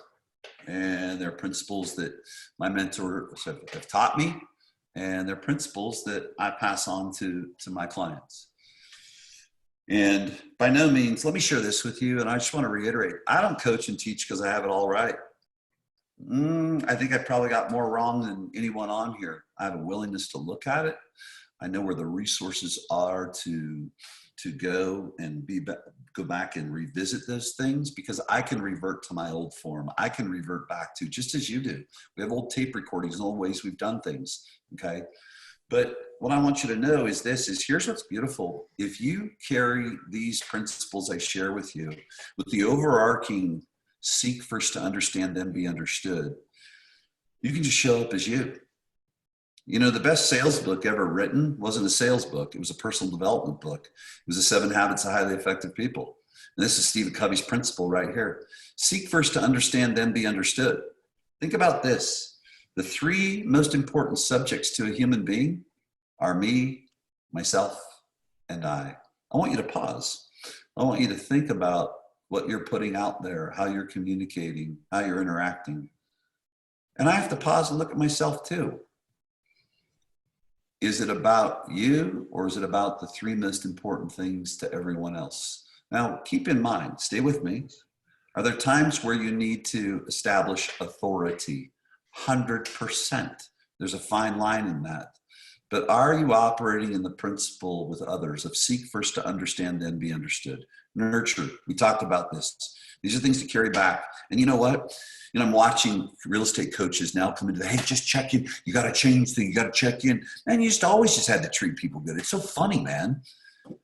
And they're principles that my mentors have taught me. And they're principles that I pass on to my clients. And by no means, let me share this with you. And I just want to reiterate, I don't coach and teach because I have it all right. I think I probably got more wrong than anyone on here. I have a willingness to look at it. I know where the resources are to go and go back and revisit those things because I can revert to my old form. I can revert back to, just as you do. We have old tape recordings and old ways we've done things, okay? But what I want you to know is here's what's beautiful. If you carry these principles I share with you, with the overarching seek first to understand, then be understood, you can just show up as you. You know, the best sales book ever written wasn't a sales book. It was a personal development book. It was the 7 Habits of Highly Effective People. And this is Stephen Covey's principle right here. Seek first to understand, then be understood. Think about this. The 3 most important subjects to a human being are me, myself, and I. I want you to pause. I want you to think about what you're putting out there, how you're communicating, how you're interacting. And I have to pause and look at myself too. Is it about you or is it about the 3 most important things to everyone else? Now, keep in mind, stay with me. Are there times where you need to establish authority? 100%. There's a fine line in that. But are you operating in the principle with others of seek first to understand, then be understood? Nurture. We talked about this. These are things to carry back. And you know what? You know, I'm watching real estate coaches now come into hey, just check in. You got to change things. You got to check in. Man, you always just had to treat people good. It's so funny, man.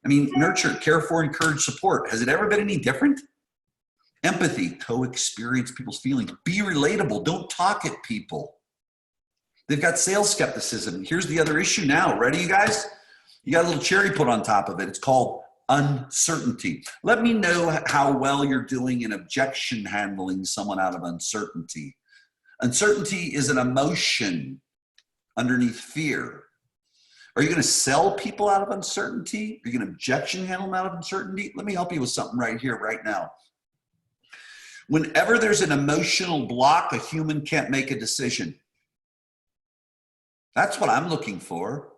I mean, nurture, care for, encourage, support. Has it ever been any different? Empathy, co-experience people's feelings. Be relatable. Don't talk at people. They've got sales skepticism. Here's the other issue now. Ready, you guys? You got a little cherry put on top of it. It's called uncertainty. Let me know how well you're doing in objection handling someone out of uncertainty. Uncertainty is an emotion underneath fear. Are you going to sell people out of uncertainty? Are you going to objection handle them out of uncertainty? Let me help you with something right here, right now. Whenever there's an emotional block, a human can't make a decision. That's what I'm looking for.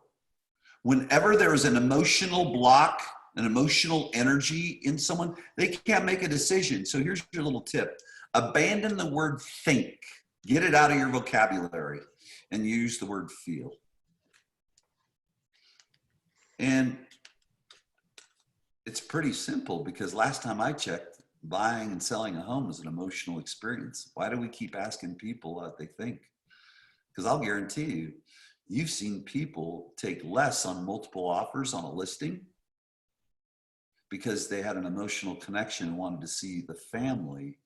Whenever there is an emotional block, an emotional energy in someone, they can't make a decision. So here's your little tip. Abandon the word think. Get it out of your vocabulary and use the word feel. And it's pretty simple because last time I checked, buying and selling a home is an emotional experience. Why do we keep asking people what they think? Because I'll guarantee you, you've seen people take less on multiple offers on a listing because they had an emotional connection and wanted to see the family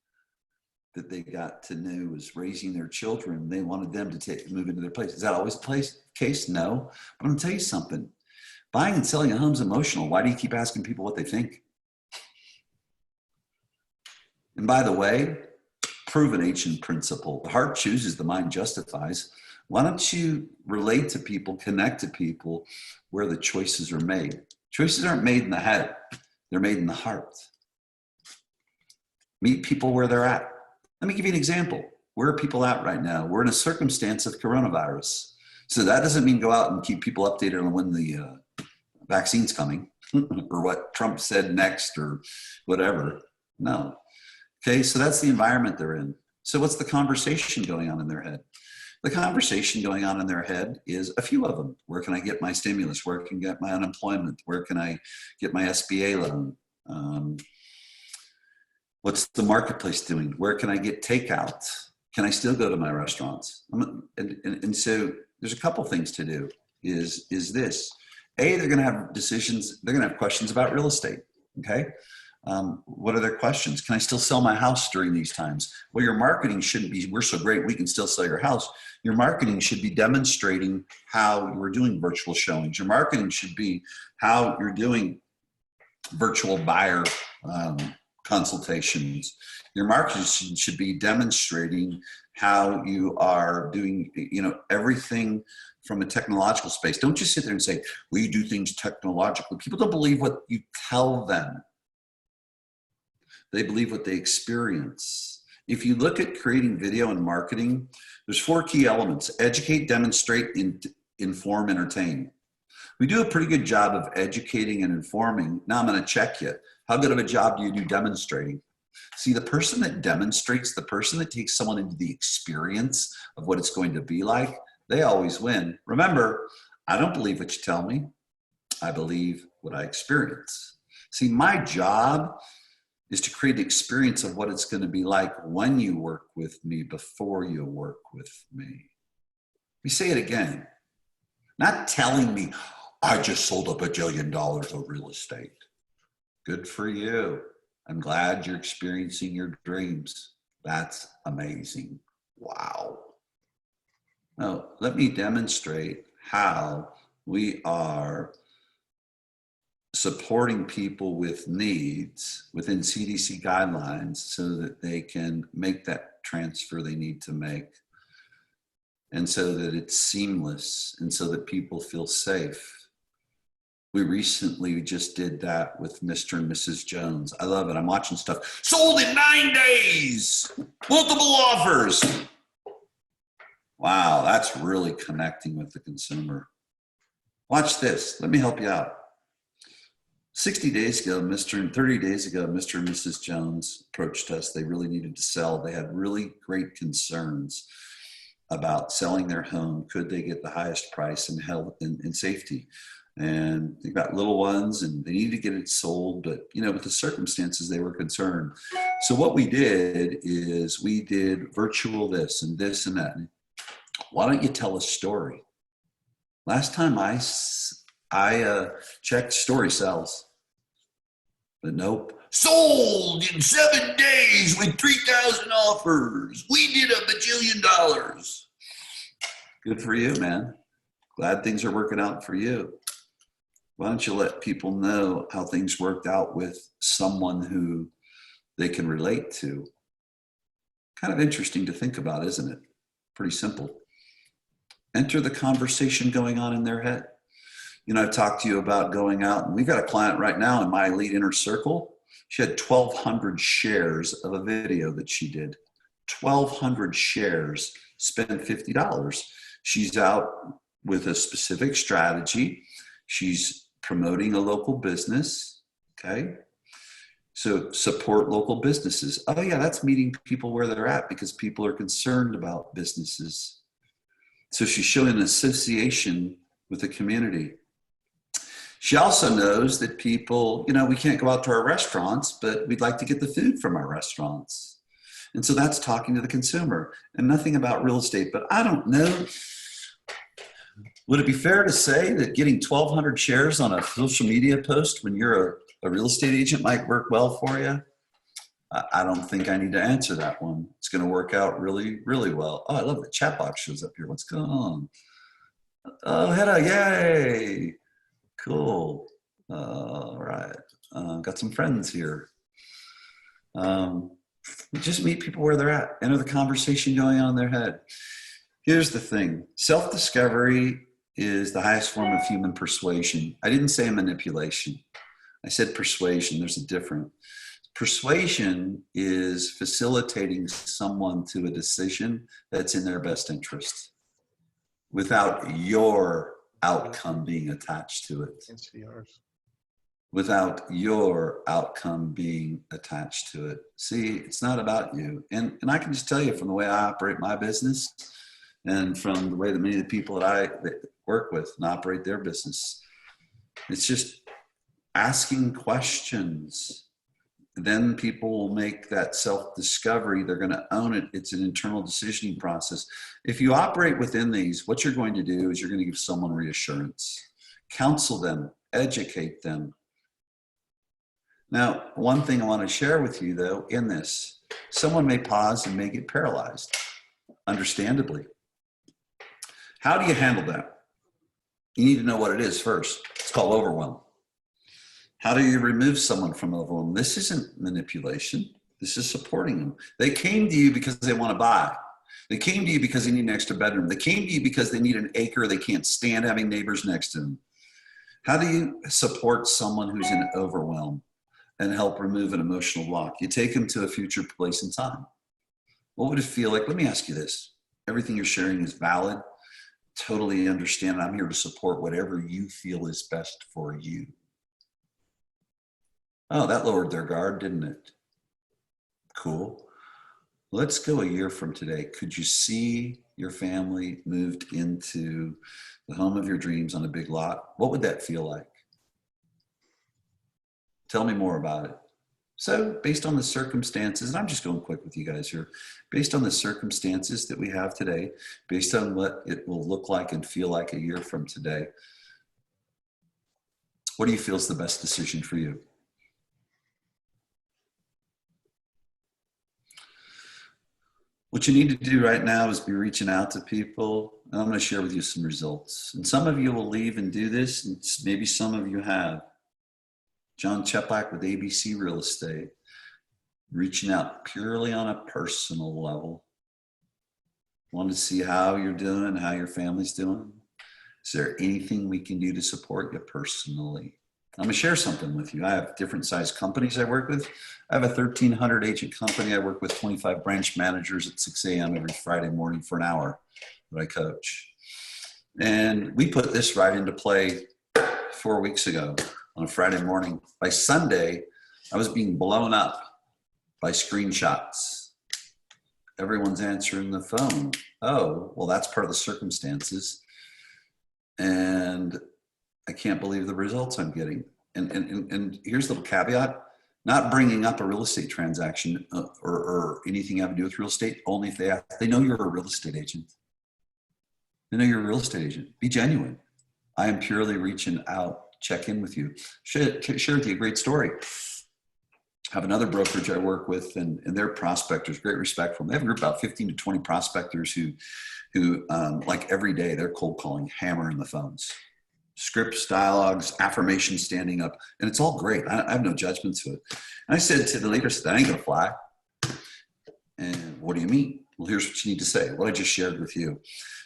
that they got to know was raising their children. They wanted them to move into their place. Is that always the case? No. But I'm going to tell you something. Buying and selling a home is emotional. Why do you keep asking people what they think? And by the way, proven ancient principle, the heart chooses, the mind justifies. Why don't you relate to people, connect to people where the choices are made? Choices aren't made in the head, they're made in the heart. Meet people where they're at. Let me give you an example. Where are people at right now? We're in a circumstance of coronavirus. So that doesn't mean go out and keep people updated on when the vaccine's coming or what Trump said next or whatever. No. Okay, so that's the environment they're in. So what's the conversation going on in their head? The conversation going on in their head is a few of them. Where can I get my stimulus? Where can I get my unemployment? Where can I get my SBA loan? What's the marketplace doing? Where can I get takeout? Can I still go to my restaurants? And so there's a couple things to do. Is this, A, they're gonna have decisions, they're gonna have questions about real estate, okay? What are their questions? Can I still sell my house during these times? Well, your marketing shouldn't be, we're so great, we can still sell your house. Your marketing should be demonstrating how you're doing virtual showings. Your marketing should be how you're doing virtual buyer consultations. Your marketing should be demonstrating how you are doing, everything from a technological space. Don't just sit there and say, we do things technologically. People don't believe what you tell them. They believe what they experience. If you look at creating video and marketing, there's 4 key elements: educate, demonstrate, inform, entertain. We do a pretty good job of educating and informing. Now I'm going to check you. How good of a job do you do demonstrating? See, the person that demonstrates, the person that takes someone into the experience of what it's going to be like, they always win. Remember, I don't believe what you tell me. I believe what I experience. See, my job is to create the experience of what it's going to be like when you work with me, before you work with me. Let me say it again. Not telling me, I just sold $1 bajillion of real estate. Good for you. I'm glad you're experiencing your dreams. That's amazing. Wow. Now, let me demonstrate how we are supporting people with needs within CDC guidelines so that they can make that transfer they need to make, and so that it's seamless and so that people feel safe. We recently just did that with Mr. and Mrs. Jones. I love it. I'm watching stuff. Sold in 9 days. Multiple offers. Wow, that's really connecting with the consumer. Watch this. Let me help you out. 60 days ago, 30 days ago, Mr. and Mrs. Jones approached us. They really needed to sell. They had really great concerns about selling their home. Could they get the highest price and health and safety? And they've got little ones and they need to get it sold, but with the circumstances, they were concerned. So what we did is we did virtual this and this and that. Why don't you tell a story? Last time I checked, story sells. But nope. Sold in 7 days with 3,000 offers. We did $1 bajillion. Good for you, man. Glad things are working out for you. Why don't you let people know how things worked out with someone who they can relate to? Kind of interesting to think about, isn't it? Pretty simple. Enter the conversation going on in their head. I've talked to you about going out, and we've got a client right now in my elite inner circle. She had 1,200 shares of a video that she did. 1,200 shares, spent $50. She's out with a specific strategy. She's promoting a local business, okay? So support local businesses. Oh yeah, that's meeting people where they're at because people are concerned about businesses. So she's showing an association with the community. She also knows that people, we can't go out to our restaurants, but we'd like to get the food from our restaurants. And so that's talking to the consumer, and nothing about real estate. But I don't know, would it be fair to say that getting 1,200 shares on a social media post when you're a real estate agent might work well for you? I don't think I need to answer that one. It's going to work out really, really well. Oh, I love the chat box shows up here. What's going on? Oh, Hedda, yay. Cool. All right. Got some friends here. Just meet people where they're at. Enter the conversation going on in their head. Here's the thing. Self-discovery is the highest form of human persuasion. I didn't say manipulation. I said persuasion. There's a difference. Persuasion is facilitating someone to a decision that's in their best interest without your outcome being attached to it. Without your outcome being attached to it. See, it's not about you. And I can just tell you from the way I operate my business and from the way that many of the people that I work with and operate their business, it's just asking questions. Then people will make that self-discovery. They're going to own it. It's an internal decisioning process. If you operate within these, what you're going to do is you're going to give someone reassurance, counsel them, educate them. Now, one thing I want to share with you, though, in this, someone may pause and may get paralyzed, understandably. How do you handle that? You need to know what it is first. It's called overwhelm. How do you remove someone from overwhelm? This isn't manipulation. This is supporting them. They came to you because they want to buy. They came to you because they need an extra bedroom. They came to you because they need an acre. They can't stand having neighbors next to them. How do you support someone who's in overwhelm and help remove an emotional block? You take them to a future place and time. What would it feel like? Let me ask you this. Everything you're sharing is valid. Totally understand. I'm here to support whatever you feel is best for you. Oh, that lowered their guard, didn't it? Cool. Let's go a year from today. Could you see your family moved into the home of your dreams on a big lot? What would that feel like? Tell me more about it. So based on the circumstances, and I'm just going quick with you guys here, based on the circumstances that we have today, based on what it will look like and feel like a year from today, what do you feel is the best decision for you? What you need to do right now is be reaching out to people, and I'm going to share with you some results. And some of you will leave and do this, and maybe some of you have. John Cheplak with ABC Real Estate, reaching out purely on a personal level. Want to see how you're doing, how your family's doing. Is there anything we can do to support you personally? I'm going to share something with you. I have different size companies I work with. I have a 1,300 agent company. I work with 25 branch managers at 6 a.m. every Friday morning for an hour that I coach. And we put this right into play 4 weeks ago on a Friday morning. By Sunday, I was being blown up by screenshots. Everyone's answering the phone. Oh, well, that's part of the circumstances. And I can't believe the results I'm getting. And here's the little caveat, not bringing up a real estate transaction or anything having to do with real estate, only if they know you're a real estate agent. They know you're a real estate agent. Be genuine. I am purely reaching out, check in with you. Share with you a great story. I have another brokerage I work with, and their prospectors, great respect for them. They have a group of about 15 to 20 prospectors who like every day, they're cold calling, hammering the phones. Scripts, dialogues, affirmations, standing up, and it's all great. I have no judgment to it. And I said to the leader, that ain't gonna fly. And what do you mean? Well, here's what you need to say, what I just shared with you.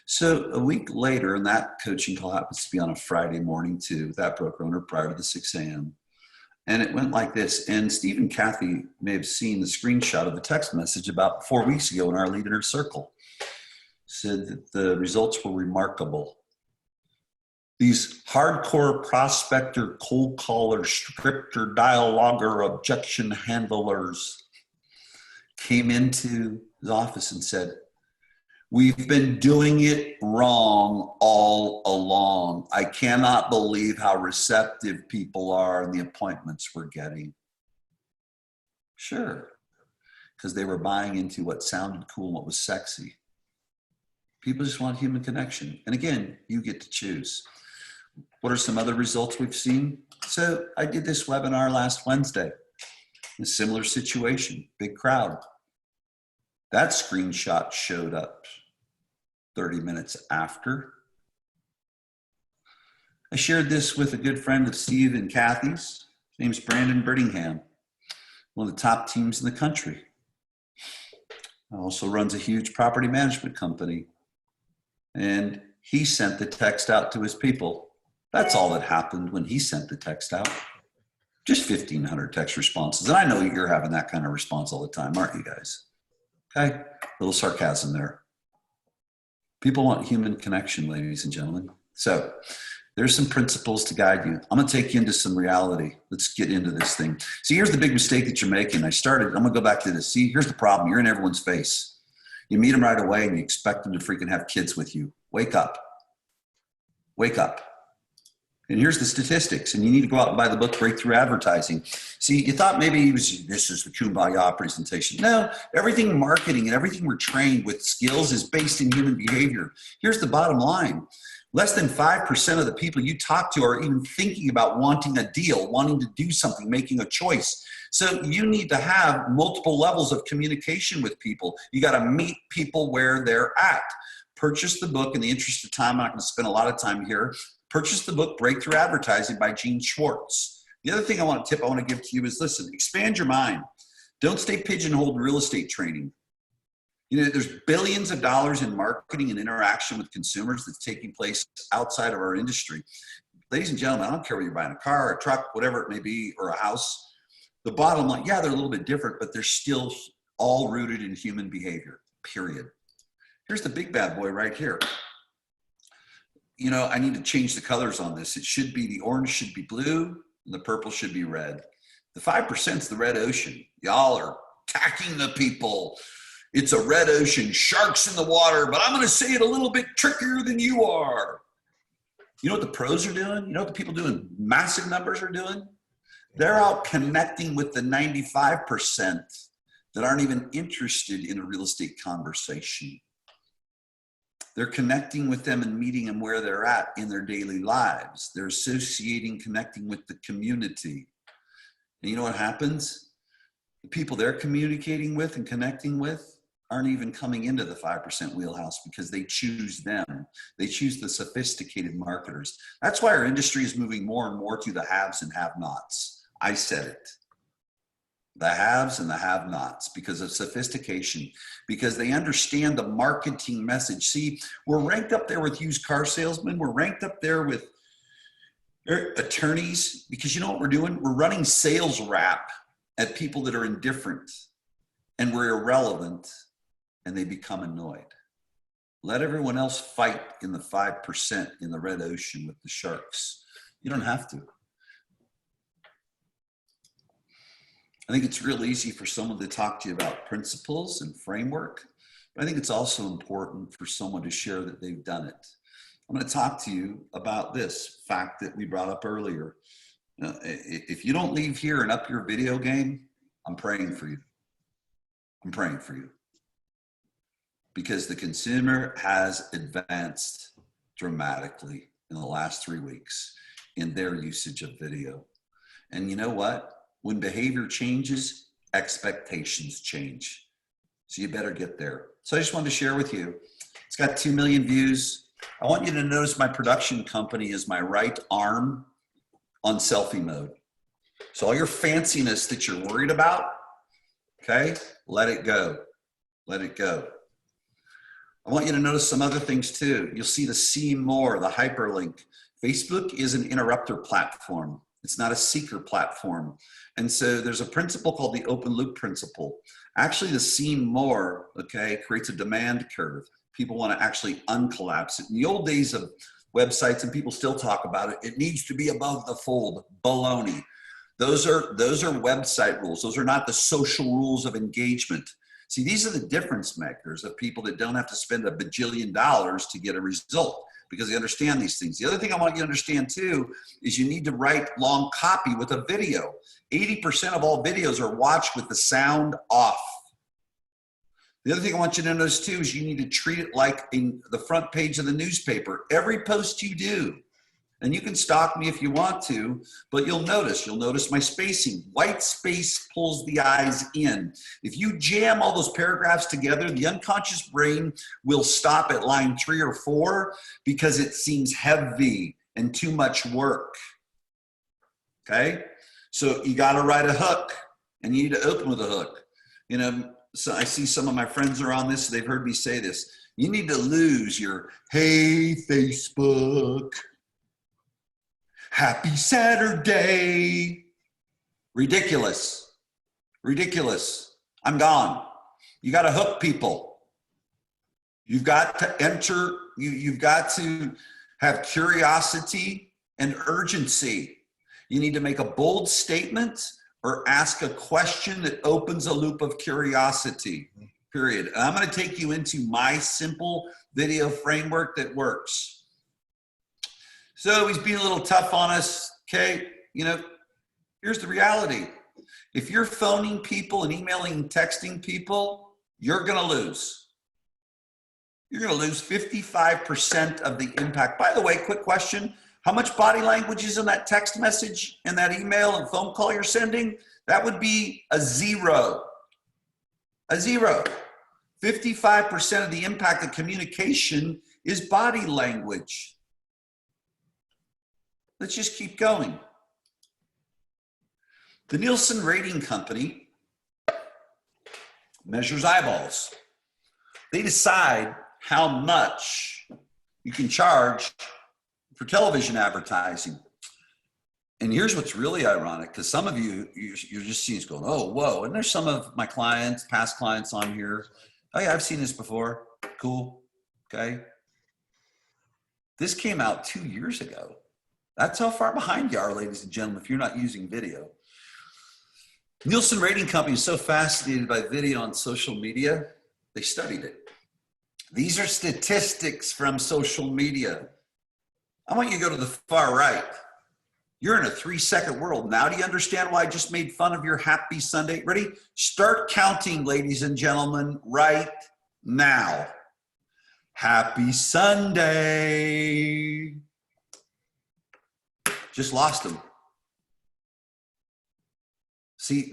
So a week later, and that coaching call happens to be on a Friday morning too, that broker owner prior to the 6 a.m. And it went like this. And Steve and Kathy may have seen the screenshot of the text message about 4 weeks ago in our Lead Inner Circle. Said that the results were remarkable. These hardcore prospector, cold caller, scripter, dialoguer, objection handlers came into his office and said, "We've been doing it wrong all along. I cannot believe how receptive people are in the appointments we're getting." Sure, because they were buying into what sounded cool and what was sexy. People just want human connection. And again, you get to choose. What are some other results we've seen? So I did this webinar last Wednesday. A similar situation, big crowd. That screenshot showed up 30 minutes after. I shared this with a good friend of Steve and Kathy's. His name's Brandon Brittingham, one of the top teams in the country. Also runs a huge property management company. And he sent the text out to his people. That's all that happened when he sent the text out. Just 1,500 text responses. And I know you're having that kind of response all the time, aren't you guys? Okay, a little sarcasm there. People want human connection, ladies and gentlemen. So there's some principles to guide you. I'm gonna take you into some reality. Let's get into this thing. See, here's the big mistake that you're making. I'm gonna go back to this. See, here's the problem. You're in everyone's face. You meet them right away and you expect them to freaking have kids with you. Wake up. Wake up. And here's the statistics. And you need to go out and buy the book, Breakthrough Advertising. See, you thought maybe this is the Kumbaya presentation. No, everything marketing and everything we're trained with skills is based in human behavior. Here's the bottom line. Less than 5% of the people you talk to are even thinking about wanting a deal, wanting to do something, making a choice. So you need to have multiple levels of communication with people. You got to meet people where they're at. Purchase the book. In the interest of time, I'm not going to spend a lot of time here. Purchase the book, Breakthrough Advertising by Gene Schwartz. The other thing I want to give to you is, listen, expand your mind. Don't stay pigeonholed in real estate training. You know, there's billions of dollars in marketing and interaction with consumers that's taking place outside of our industry. Ladies and gentlemen, I don't care whether you're buying a car, a truck, whatever it may be, or a house. The bottom line, yeah, they're a little bit different, but they're still all rooted in human behavior, period. Here's the big bad boy right here. You know, I need to change the colors on this. It should be, the orange should be blue and the purple should be red. The 5% is the red ocean. Y'all are attacking the people. It's a red ocean, sharks in the water, but I'm going to say it a little bit trickier than you are. You know what the pros are doing? You know what the people doing massive numbers are doing? They're out connecting with the 95% that aren't even interested in a real estate conversation. They're connecting with them and meeting them where they're at in their daily lives. They're associating, connecting with the community. And you know what happens? The people they're communicating with and connecting with aren't even coming into the 5% wheelhouse because they choose them. They choose the sophisticated marketers. That's why our industry is moving more and more to the haves and have-nots. I said it. The haves and the have-nots, because of sophistication, because they understand the marketing message. See, we're ranked up there with used car salesmen. We're ranked up there with attorneys, because you know what we're doing? We're running sales rap at people that are indifferent, and we're irrelevant, and they become annoyed. Let everyone else fight in the 5% in the red ocean with the sharks. You don't have to. I think it's real easy for someone to talk to you about principles and framework, but I think it's also important for someone to share that they've done it. I'm going to talk to you about this fact that we brought up earlier. If you don't leave here and up your video game, I'm praying for you. I'm praying for you. Because the consumer has advanced dramatically in the last 3 weeks in their usage of video. And you know what? When behavior changes, expectations change. So you better get there. So I just wanted to share with you. It's got 2 million views. I want you to notice my production company is my right arm on selfie mode. So all your fanciness that you're worried about, okay, let it go. Let it go. I want you to notice some other things too. You'll see the see more, the hyperlink. Facebook is an interrupter platform. It's not a seeker platform. And so there's a principle called the open loop principle. Actually, the see more, okay, creates a demand curve. People want to actually uncollapse it. In the old days of websites, and people still talk about it, it needs to be above the fold. Baloney. Those are website rules. Those are not the social rules of engagement. See, these are the difference makers of people that don't have to spend $1 bajillion to get a result, because they understand these things. The other thing I want you to understand too is you need to write long copy with a video. 80% of all videos are watched with the sound off. The other thing I want you to notice too is you need to treat it like in the front page of the newspaper. Every post you do, and you can stalk me if you want to, but you'll notice my spacing. White space pulls the eyes in. If you jam all those paragraphs together, the unconscious brain will stop at line 3 or 4 because it seems heavy and too much work. Okay? So you got to write a hook, and you need to open with a hook. You know, so I see some of my friends are on this. They've heard me say this. You need to lose your, hey, Facebook, happy Saturday. Ridiculous. Ridiculous. I'm gone. You got to hook people. You've got to enter, you've got to have curiosity and urgency. You need to make a bold statement or ask a question that opens a loop of curiosity, period. And I'm going to take you into my simple video framework that works. So he's being a little tough on us, okay? You know, here's the reality. If you're phoning people and emailing and texting people, you're going to lose. You're going to lose 55% of the impact. By the way, quick question. How much body language is in that text message and that email and phone call you're sending? That would be a zero. A zero. 55% of the impact of communication is body language. Let's just keep going. The Nielsen Rating Company measures eyeballs. They decide how much you can charge for television advertising. And here's what's really ironic, because some of you're just seeing this going, oh, whoa. And there's some of my clients, past clients on here. Oh yeah, I've seen this before. Cool, okay. This came out 2 years ago. That's how far behind you are, ladies and gentlemen, if you're not using video. Nielsen Rating Company is so fascinated by video on social media, they studied it. These are statistics from social media. I want you to go to the far right. You're in a 3-second world. Now do you understand why I just made fun of your happy Sunday? Ready? Start counting, ladies and gentlemen, right now. Happy Sunday. Just lost them. See,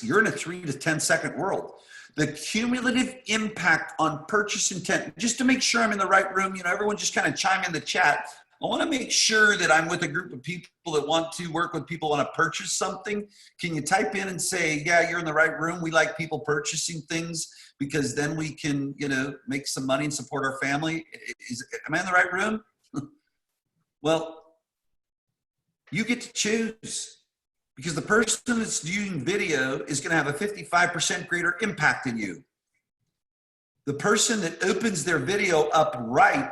you're in a 3 to 10 second world. The cumulative impact on purchase intent, just to make sure I'm in the right room, you know, everyone just kind of chime in the chat. I want to make sure that I'm with a group of people that want to work with people, want to purchase something. Can you type in and say, yeah, you're in the right room. We like people purchasing things because then we can, you know, make some money and support our family. Am I in the right room? Well, you get to choose. Because the person that's viewing video is going to have a 55% greater impact than you. The person that opens their video up right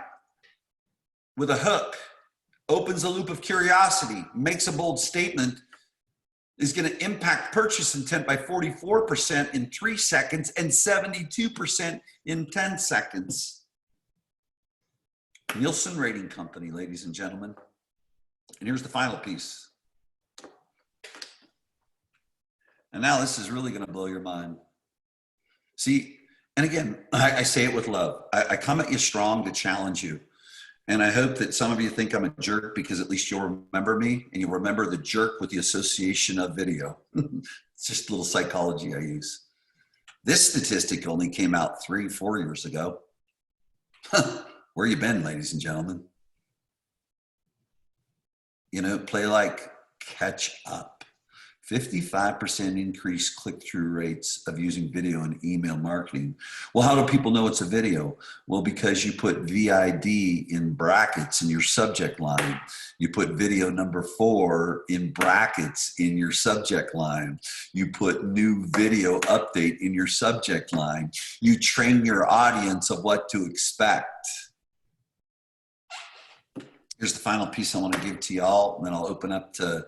with a hook, opens a loop of curiosity, makes a bold statement, is going to impact purchase intent by 44% in 3 seconds and 72% in 10 seconds. Nielsen Rating Company, ladies and gentlemen. And here's the final piece. And now this is really going to blow your mind. See, and again, I say it with love. I come at you strong to challenge you. And I hope that some of you think I'm a jerk because at least you'll remember me and you'll remember the jerk with the association of video. It's just a little psychology I use. This statistic only came out 3-4 years ago. Where you been, ladies and gentlemen? You know, play like catch up. 55% increased click-through rates of using video in email marketing. Well, how do people know it's a video? Well, because you put VID in brackets in your subject line. You put video number 4 in brackets in your subject line. You put new video update in your subject line. You train your audience of what to expect. Here's the final piece I want to give to y'all, and then I'll open up to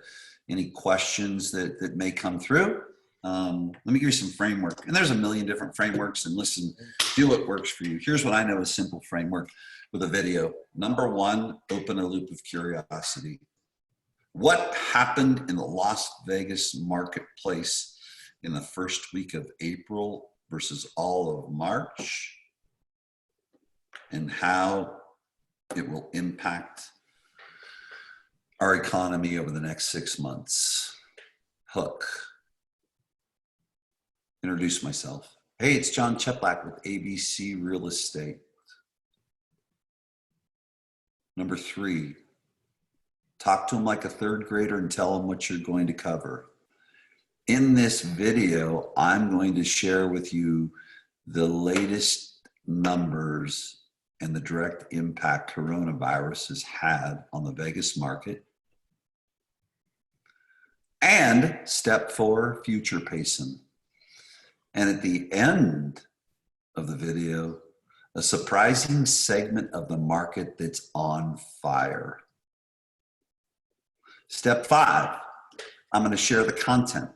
any questions that may come through. Let me give you some framework. And there's a million different frameworks, and listen, do what works for you. Here's what I know is simple framework with a video. Number 1, open a loop of curiosity. What happened in the Las Vegas marketplace in the first week of April versus all of March, and how it will impact our economy over the next 6 months. Hook. Introduce myself. Hey, it's John Cheplak with ABC Real Estate. Number 3, Talk to them like a third grader and tell them what you're going to cover. In this video, I'm going to share with you the latest numbers and the direct impact coronavirus has had on the Vegas market. And step 4, future pacing. And at the end of the video, a surprising segment of the market that's on fire. Step 5, I'm going to share the content.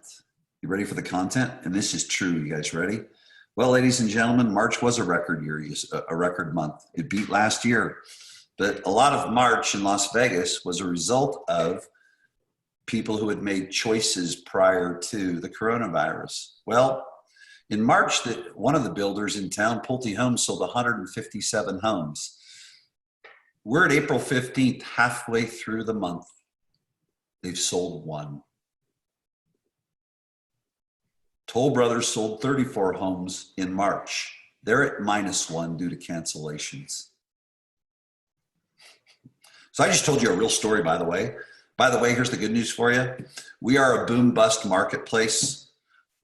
You ready for the content? And this is true. You guys ready? Well, ladies and gentlemen, March was a record year, a record month. It beat last year. But a lot of March in Las Vegas was a result of people who had made choices prior to the coronavirus. Well, in March, one of the builders in town, Pulte Homes, sold 157 homes. We're at April 15th, halfway through the month. They've sold 1. Toll Brothers sold 34 homes in March. They're at -1 due to cancellations. So I just told you a real story, by the way. By the way, here's the good news for you. We are a boom-bust marketplace.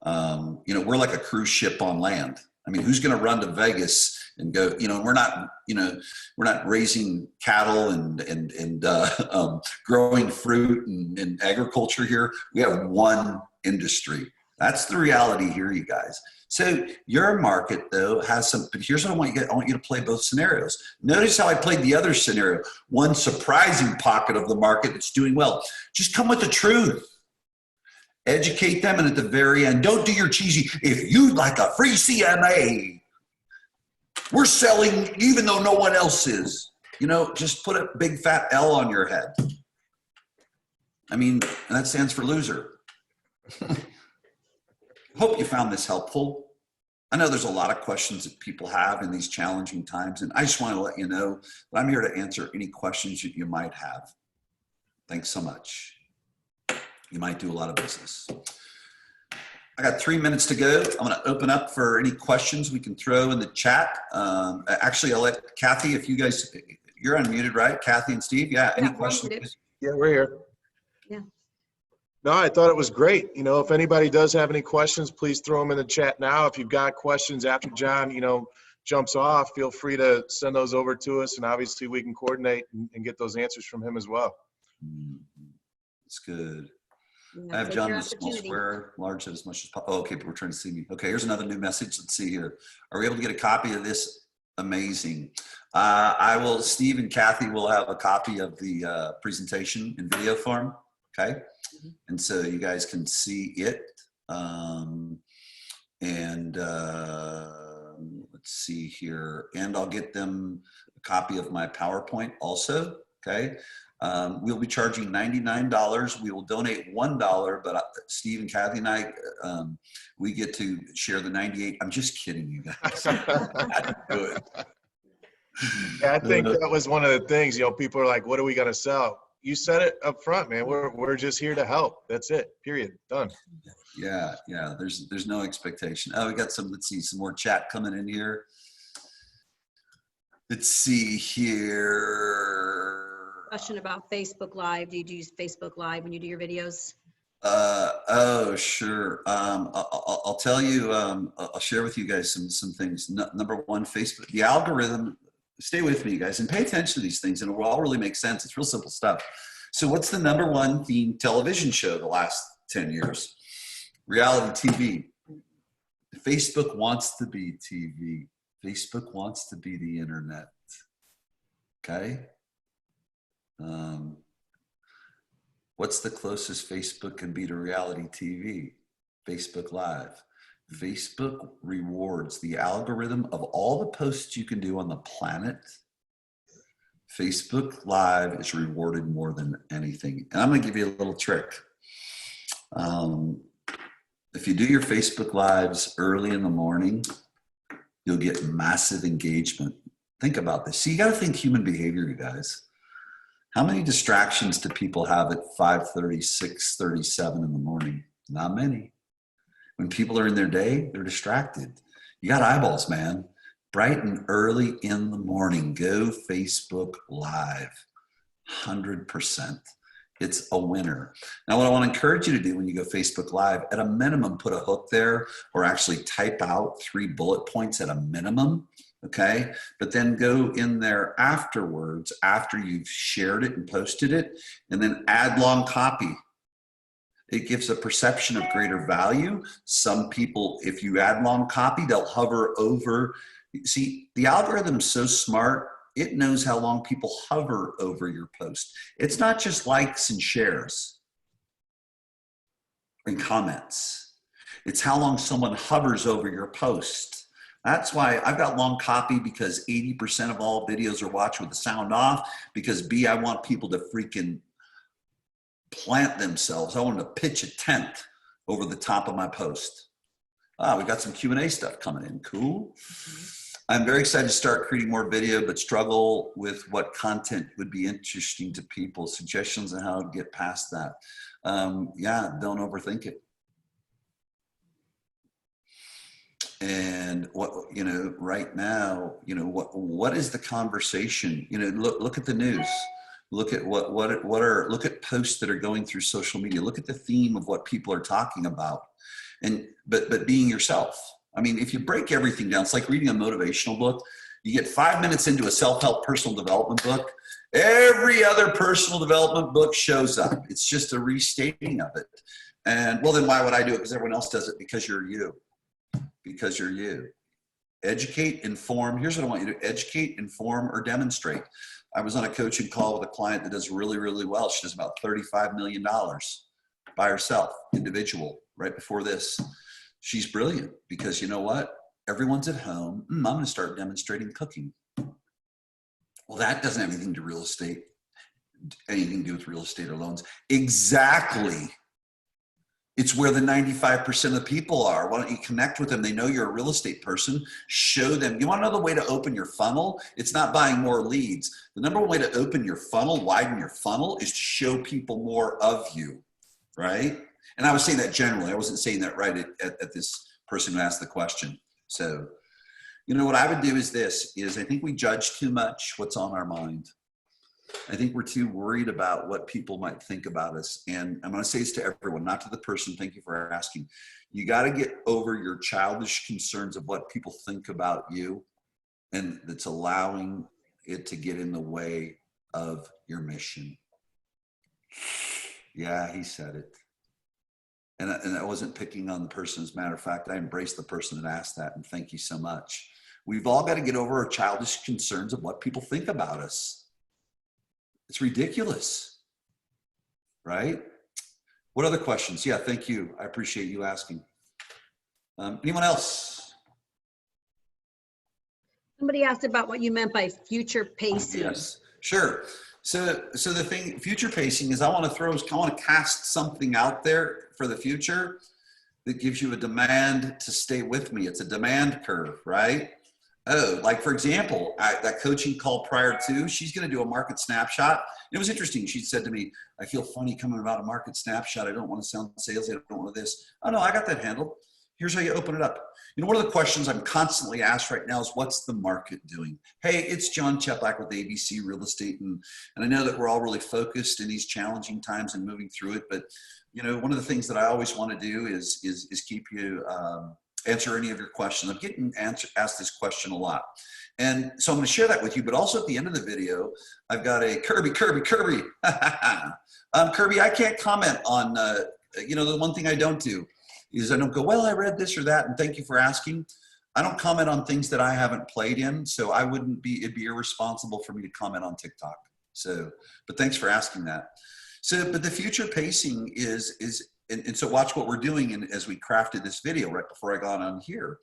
We're like a cruise ship on land. I mean, who's going to run to Vegas and go, we're not raising cattle and growing fruit and agriculture here. We have one industry. That's the reality here, you guys. So your market, though, has some, but here's what I want you to play both scenarios. Notice how I played the other scenario. One surprising pocket of the market that's doing well. Just come with the truth. Educate them, and at the very end, don't do your cheesy, if you'd like a free CMA, we're selling even though no one else is. Just put a big fat L on your head. I mean, and that stands for loser. Hope you found this helpful. I know there's a lot of questions that people have in these challenging times, and I just want to let you know that I'm here to answer any questions that you might have. Thanks so much. You might do a lot of business. I got 3 minutes to go. I'm going to open up for any questions we can throw in the chat. Actually, I'll let Kathy, if you guys, you're unmuted, right? Kathy and Steve, yeah. Any questions? Yeah, we're here. Yeah. No, I thought it was great. If anybody does have any questions, please throw them in the chat now. If you've got questions after John, jumps off, feel free to send those over to us, and obviously we can coordinate and get those answers from him as well. It's good. I have John with small square, large as much as possible. Oh, okay, but we're trying to see me. Okay, here's another new message. Let's see here. Are we able to get a copy of this? Amazing. Steve and Kathy will have a copy of the presentation in video form. Okay. And so you guys can see it. Let's see here. And I'll get them a copy of my PowerPoint also. Okay. We'll be charging $99. We will donate $1, but Steve and Kathy and I, we get to share the $98. I'm just kidding, you guys. Do it. Yeah, I think that was one of the things, people are like, what are we going to sell? You said it up front, man. We're just here to help. That's it. Period. Done. Yeah. There's no expectation. Oh, we got some more chat coming in here. Let's see here. Question about Facebook Live. Do you use Facebook Live when you do your videos? Oh, sure. I'll tell you, I'll share with you guys some things. Number one, Facebook, the algorithm, stay with me, you guys, and pay attention to these things, and it will all really make sense. It's real simple stuff. So what's the number one theme television show the last 10 years? Reality TV. Facebook wants to be TV. Facebook wants to be the internet. Okay? What's the closest Facebook can be to reality TV? Facebook Live. Facebook rewards the algorithm of all the posts you can do on the planet. Facebook Live is rewarded more than anything. And I'm going to give you a little trick. If you do your Facebook Lives early in the morning, you'll get massive engagement. Think about this. See, you got to think human behavior, you guys. How many distractions do people have at 5:30, 6:37 in the morning? Not many. When people are in their day, they're distracted. You got eyeballs, man. Bright and early in the morning, go Facebook Live. 100%. It's a winner. Now, what I want to encourage you to do when you go Facebook Live, at a minimum, put a hook there or actually type out 3 bullet points at a minimum, okay? But then go in there afterwards, after you've shared it and posted it, and then add long copy. It gives a perception of greater value. Some people, if you add long copy, they'll hover over. See, the algorithm's so smart, it knows how long people hover over your post. It's not just likes and shares and comments. It's how long someone hovers over your post. That's why I've got long copy, because 80% of all videos are watched with the sound off, because B, I want people to freaking plant themselves. I want them to pitch a tent over the top of my post. We got some Q&A stuff coming in. Cool. I'm very excited to start creating more video, but struggle with what content would be interesting to people. Suggestions on how to get past that. Yeah, don't overthink it. And what, you know, right now, you know, what is the conversation? You know, look at the news. Look at look at posts that are going through social media. Look at the theme of what people are talking about. And but being yourself. I mean, if you break everything down, it's like reading a motivational book. You get 5 minutes into a self-help personal development book, every other personal development book shows up. It's just a restating of it. And well, then why would I do it? Because everyone else does it. Because you're you. Because you're you. Educate, inform. Here's what I want you to educate, inform, or demonstrate. I was on a coaching call with a client that does really, really well. She does about $35 million by herself, individual, right before this. She's brilliant because you know what? Everyone's at home. I'm going to start demonstrating cooking. Well, that doesn't have anything to do with real estate or loans. Exactly. It's where the 95% of the people are. Why don't you connect with them? They know you're a real estate person. Show them. You want to know the way to open your funnel? It's not buying more leads. The number one way to open your funnel, widen your funnel, is to show people more of you, right? And I was saying that generally. I wasn't saying that right at this person who asked the question. So, you know, what I would do is this, is I think we judge too much what's on our mind. I think we're too worried about what people might think about us. And I'm going to say this to everyone, not to the person. Thank you for asking. You got to get over your childish concerns of what people think about you, and that's allowing it to get in the way of your mission. Yeah, he said it. And I wasn't picking on the person. As a matter of fact, I embraced the person that asked that, and thank you so much. We've all got to get over our childish concerns of what people think about us. It's ridiculous, right? What other questions? Yeah, thank you. I appreciate you asking. Anyone else? Somebody asked about what you meant by future pacing. Yes, sure. So the thing, future pacing is I want to cast something out there for the future that gives you a demand to stay with me. It's a demand curve, right? Oh, like for example, that coaching call prior to, she's going to do a market snapshot. And it was interesting. She said to me, I feel funny coming about a market snapshot. I don't want to sound salesy. I don't want this. Oh no, I got that handled. Here's how you open it up. You know, one of the questions I'm constantly asked right now is, what's the market doing? Hey, it's John Cheplak with ABC Real Estate. And I know that we're all really focused in these challenging times and moving through it. But, you know, one of the things that I always want to do is keep you, answer any of your questions. I'm getting asked this question a lot. And so I'm going to share that with you. But also at the end of the video, I've got a Kirby. Kirby, I can't comment on, you know, the one thing I don't do is I don't go, well, I read this or that, and thank you for asking. I don't comment on things that I haven't played in, so it'd be irresponsible for me to comment on TikTok. So, but thanks for asking that. So, but the future pacing and so watch what we're doing as we crafted this video right before I got on here.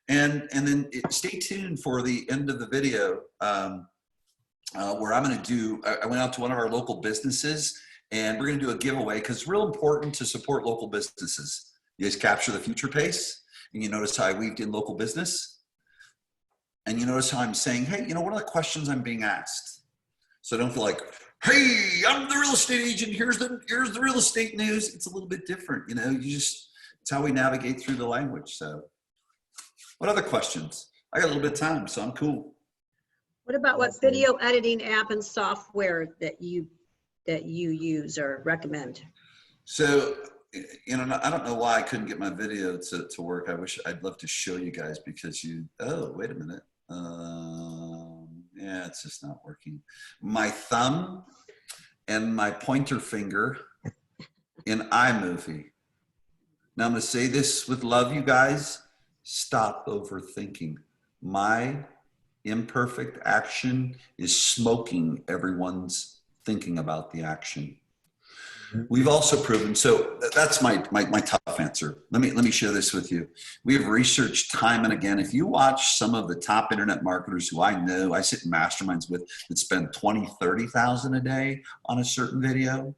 And then stay tuned for the end of the video where I'm gonna do, I went out to one of our local businesses and we're gonna do a giveaway because it's real important to support local businesses. You guys capture the future pace, and you notice how I weaved in local business, and you notice how I'm saying, hey, you know, what are the questions I'm being asked? So I don't feel like, hey, I'm the real estate agent. Here's the real estate news. It's a little bit different, you know. It's how we navigate through the language. So, what other questions? I got a little bit of time, so I'm cool. What about what video editing app and software that you that you use or recommend? So, you know, I don't know why I couldn't get my video to work. I'd love to show you guys because oh, wait a minute. Yeah, it's just not working. My thumb and my pointer finger in iMovie. Now I'm going to say this with love, you guys. Stop overthinking. My imperfect action is smoking everyone's thinking about the action. We've also proven, so that's my tough answer. Let me share this with you. We have researched time and again. If you watch some of the top internet marketers who I know, I sit in masterminds with that spend 20, 30,000 a day on a certain video.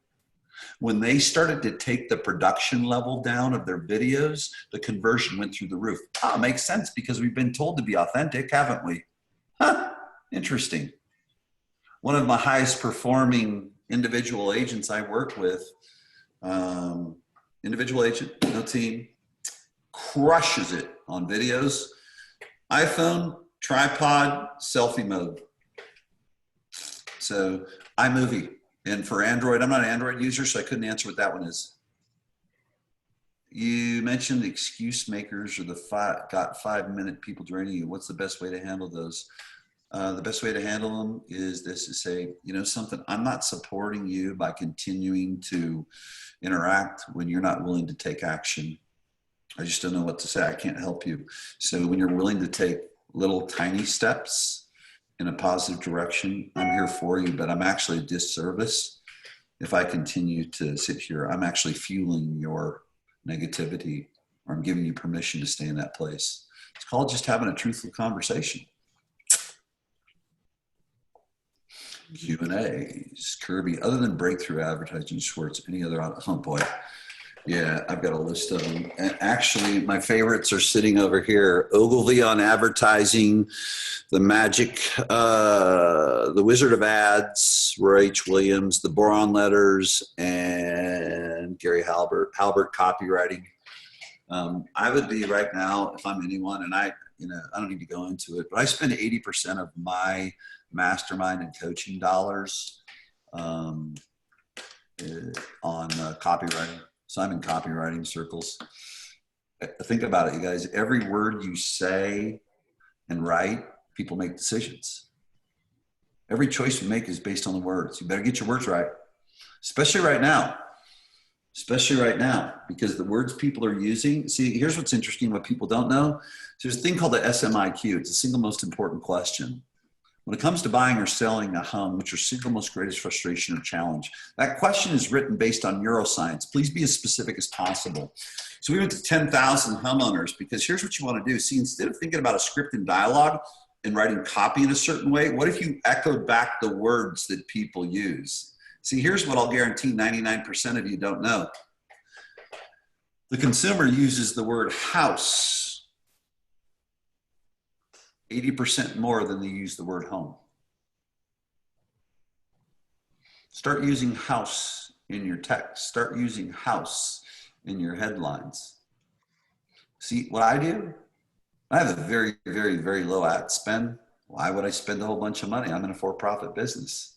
When they started to take the production level down of their videos, the conversion went through the roof. Ah, makes sense because we've been told to be authentic, haven't we? Huh, interesting. One of my highest performing individual agents I work with, individual agent, no team, crushes it on videos, iPhone, tripod, selfie mode. So iMovie. And for Android, I'm not an Android user, so I couldn't answer what that one is. You mentioned excuse makers or got 5-minute people draining you. What's the best way to handle those? The best way to handle them is this: is say, you know something, I'm not supporting you by continuing to interact when you're not willing to take action. I just don't know what to say. I can't help you. So when you're willing to take little tiny steps in a positive direction, I'm here for you, but I'm actually a disservice if I continue to sit here. I'm actually fueling your negativity, or I'm giving you permission to stay in that place. It's called just having a truthful conversation. Q&As, Kirby, other than breakthrough advertising, Schwartz, any other, oh boy. Yeah, I've got a list of them. And actually, my favorites are sitting over here. Ogilvy on advertising, the magic, the Wizard of Ads, Roy H. Williams, the Boron Letters, and Gary Halbert copywriting. I would be right now, if I'm anyone, and I don't need to go into it, but I spend 80% of my mastermind and coaching dollars on copywriting. So I'm in copywriting circles. Think about it, you guys. Every word you say and write, people make decisions. Every choice you make is based on the words. You better get your words right, especially right now. Especially right now, because the words people are using. See, here's what's interesting, what people don't know. There's a thing called the SMIQ. It's the single most important question. When it comes to buying or selling a home, what's your single most greatest frustration or challenge? That question is written based on neuroscience. Please be as specific as possible. So we went to 10,000 homeowners because here's what you want to do. See, instead of thinking about a script and dialogue and writing copy in a certain way, what if you echoed back the words that people use? See, here's what I'll guarantee 99% of you don't know. The consumer uses the word house 80% more than they use the word home. Start using house in your text. Start using house in your headlines. See what I do? I have a very, very, very low ad spend. Why would I spend a whole bunch of money? I'm in a for-profit business.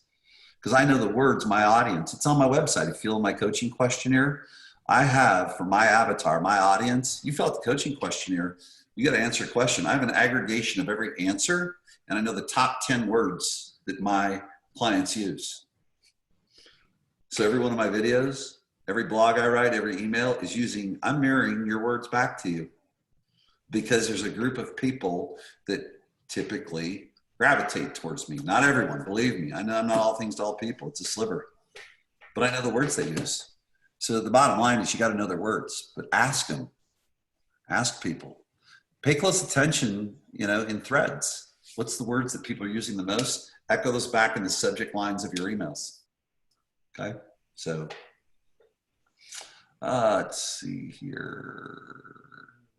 Because I know the words, my audience. It's on my website. If you fill in my coaching questionnaire, I have for my avatar, my audience, you fill out the coaching questionnaire, you got to answer a question. I have an aggregation of every answer, and I know the top 10 words that my clients use. So every one of my videos, every blog I write, every email is using, I'm mirroring your words back to you, because there's a group of people that typically gravitate towards me. Not everyone, believe me. I know I'm not all things to all people. It's a sliver. But I know the words they use. So the bottom line is you got to know their words, but ask them. Ask people. Pay close attention, in threads. What's the words that people are using the most? Echo those back in the subject lines of your emails. Okay, so let's see here.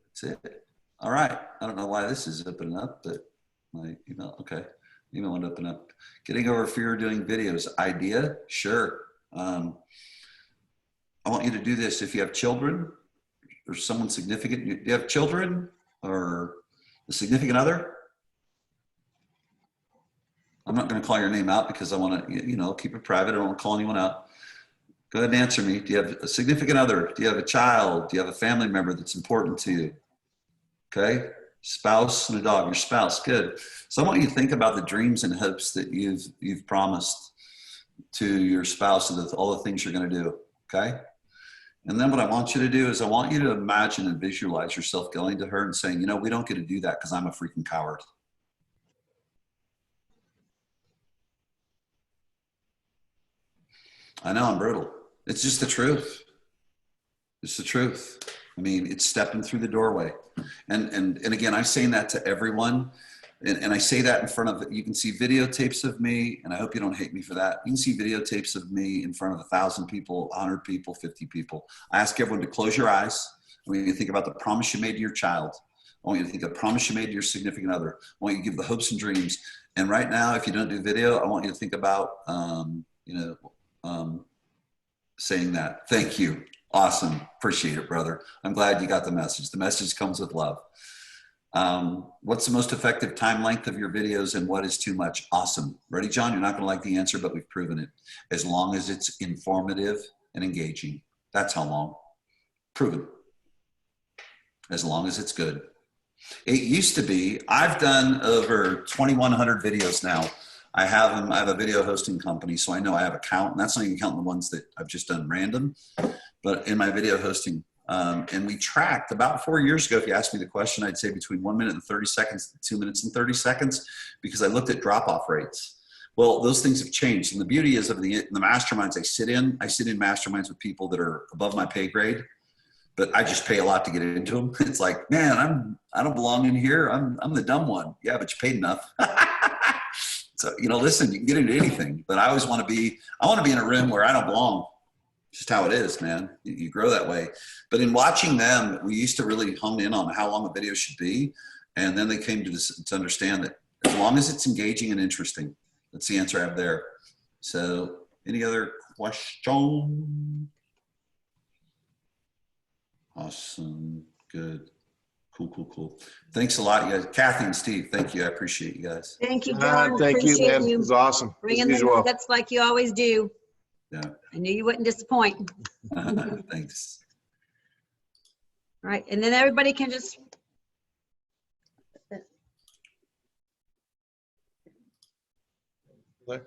That's it. All right. I don't know why this is opening up, but my email, okay. Email won't open up. Getting over fear of doing videos. Idea? Sure. I want you to do this. If you have children or someone significant, do you have children or a significant other? I'm not going to call your name out because I want to, you know, keep it private. I don't want to call anyone out. Go ahead and answer me. Do you have a significant other? Do you have a child? Do you have a family member that's important to you? Okay. Spouse and a dog. Your spouse. Good. So I want you to think about the dreams and hopes that you've promised to your spouse and all the things you're going to do. Okay. And then what I want you to do is I want you to imagine and visualize yourself going to her and saying, you know, we don't get to do that because I'm a freaking coward. I know I'm brutal. It's just the truth. It's the truth. I mean, it's stepping through the doorway. And again, I'm saying that to everyone. And I say that in front of, you can see videotapes of me, and I hope you don't hate me for that. You can see videotapes of me in front of 1,000 people, 100 people, 50 people. I ask everyone to close your eyes. I want you to think about the promise you made to your child. I want you to think of the promise you made to your significant other. I want you to give the hopes and dreams. And right now, if you don't do video, I want you to think about, saying that. Thank you. Awesome. Appreciate it, brother. I'm glad you got the message. The message comes with love. What's the most effective time length of your videos and what is too much? Awesome. Ready, John? You're not going to like the answer, but we've proven it. As long as it's informative and engaging. That's how long. Proven. As long as it's good. It used to be, I've done over 2,100 videos now. I have a video hosting company, so I know I have a count, and that's not even counting the ones that I've just done random, but in my video hosting. And we tracked about 4 years ago, if you asked me the question, I'd say between 1 minute and 30 seconds, 2 minutes and 30 seconds, because I looked at drop-off rates. Well, those things have changed. And the beauty is of the masterminds I sit in masterminds with people that are above my pay grade, but I just pay a lot to get into them. It's like, man, I don't belong in here. I'm the dumb one. Yeah, but you paid enough. So, you know, listen, you can get into anything, but I always want to be in a room where I don't belong. Just how it is, man. You grow that way. But in watching them, we used to really hone in on how long a video should be. And then they came to understand that as long as it's engaging and interesting, that's the answer I have there. So any other question? Awesome. Good. Cool. Thanks a lot, you guys. Kathy and Steve, thank you. I appreciate you guys. Thank you, John. Thank you, Appreciate man. It was awesome. Bringing As the usual. nuggets like you always do. Yeah. I knew you wouldn't disappoint. Thanks. All right, and then everybody can just. What?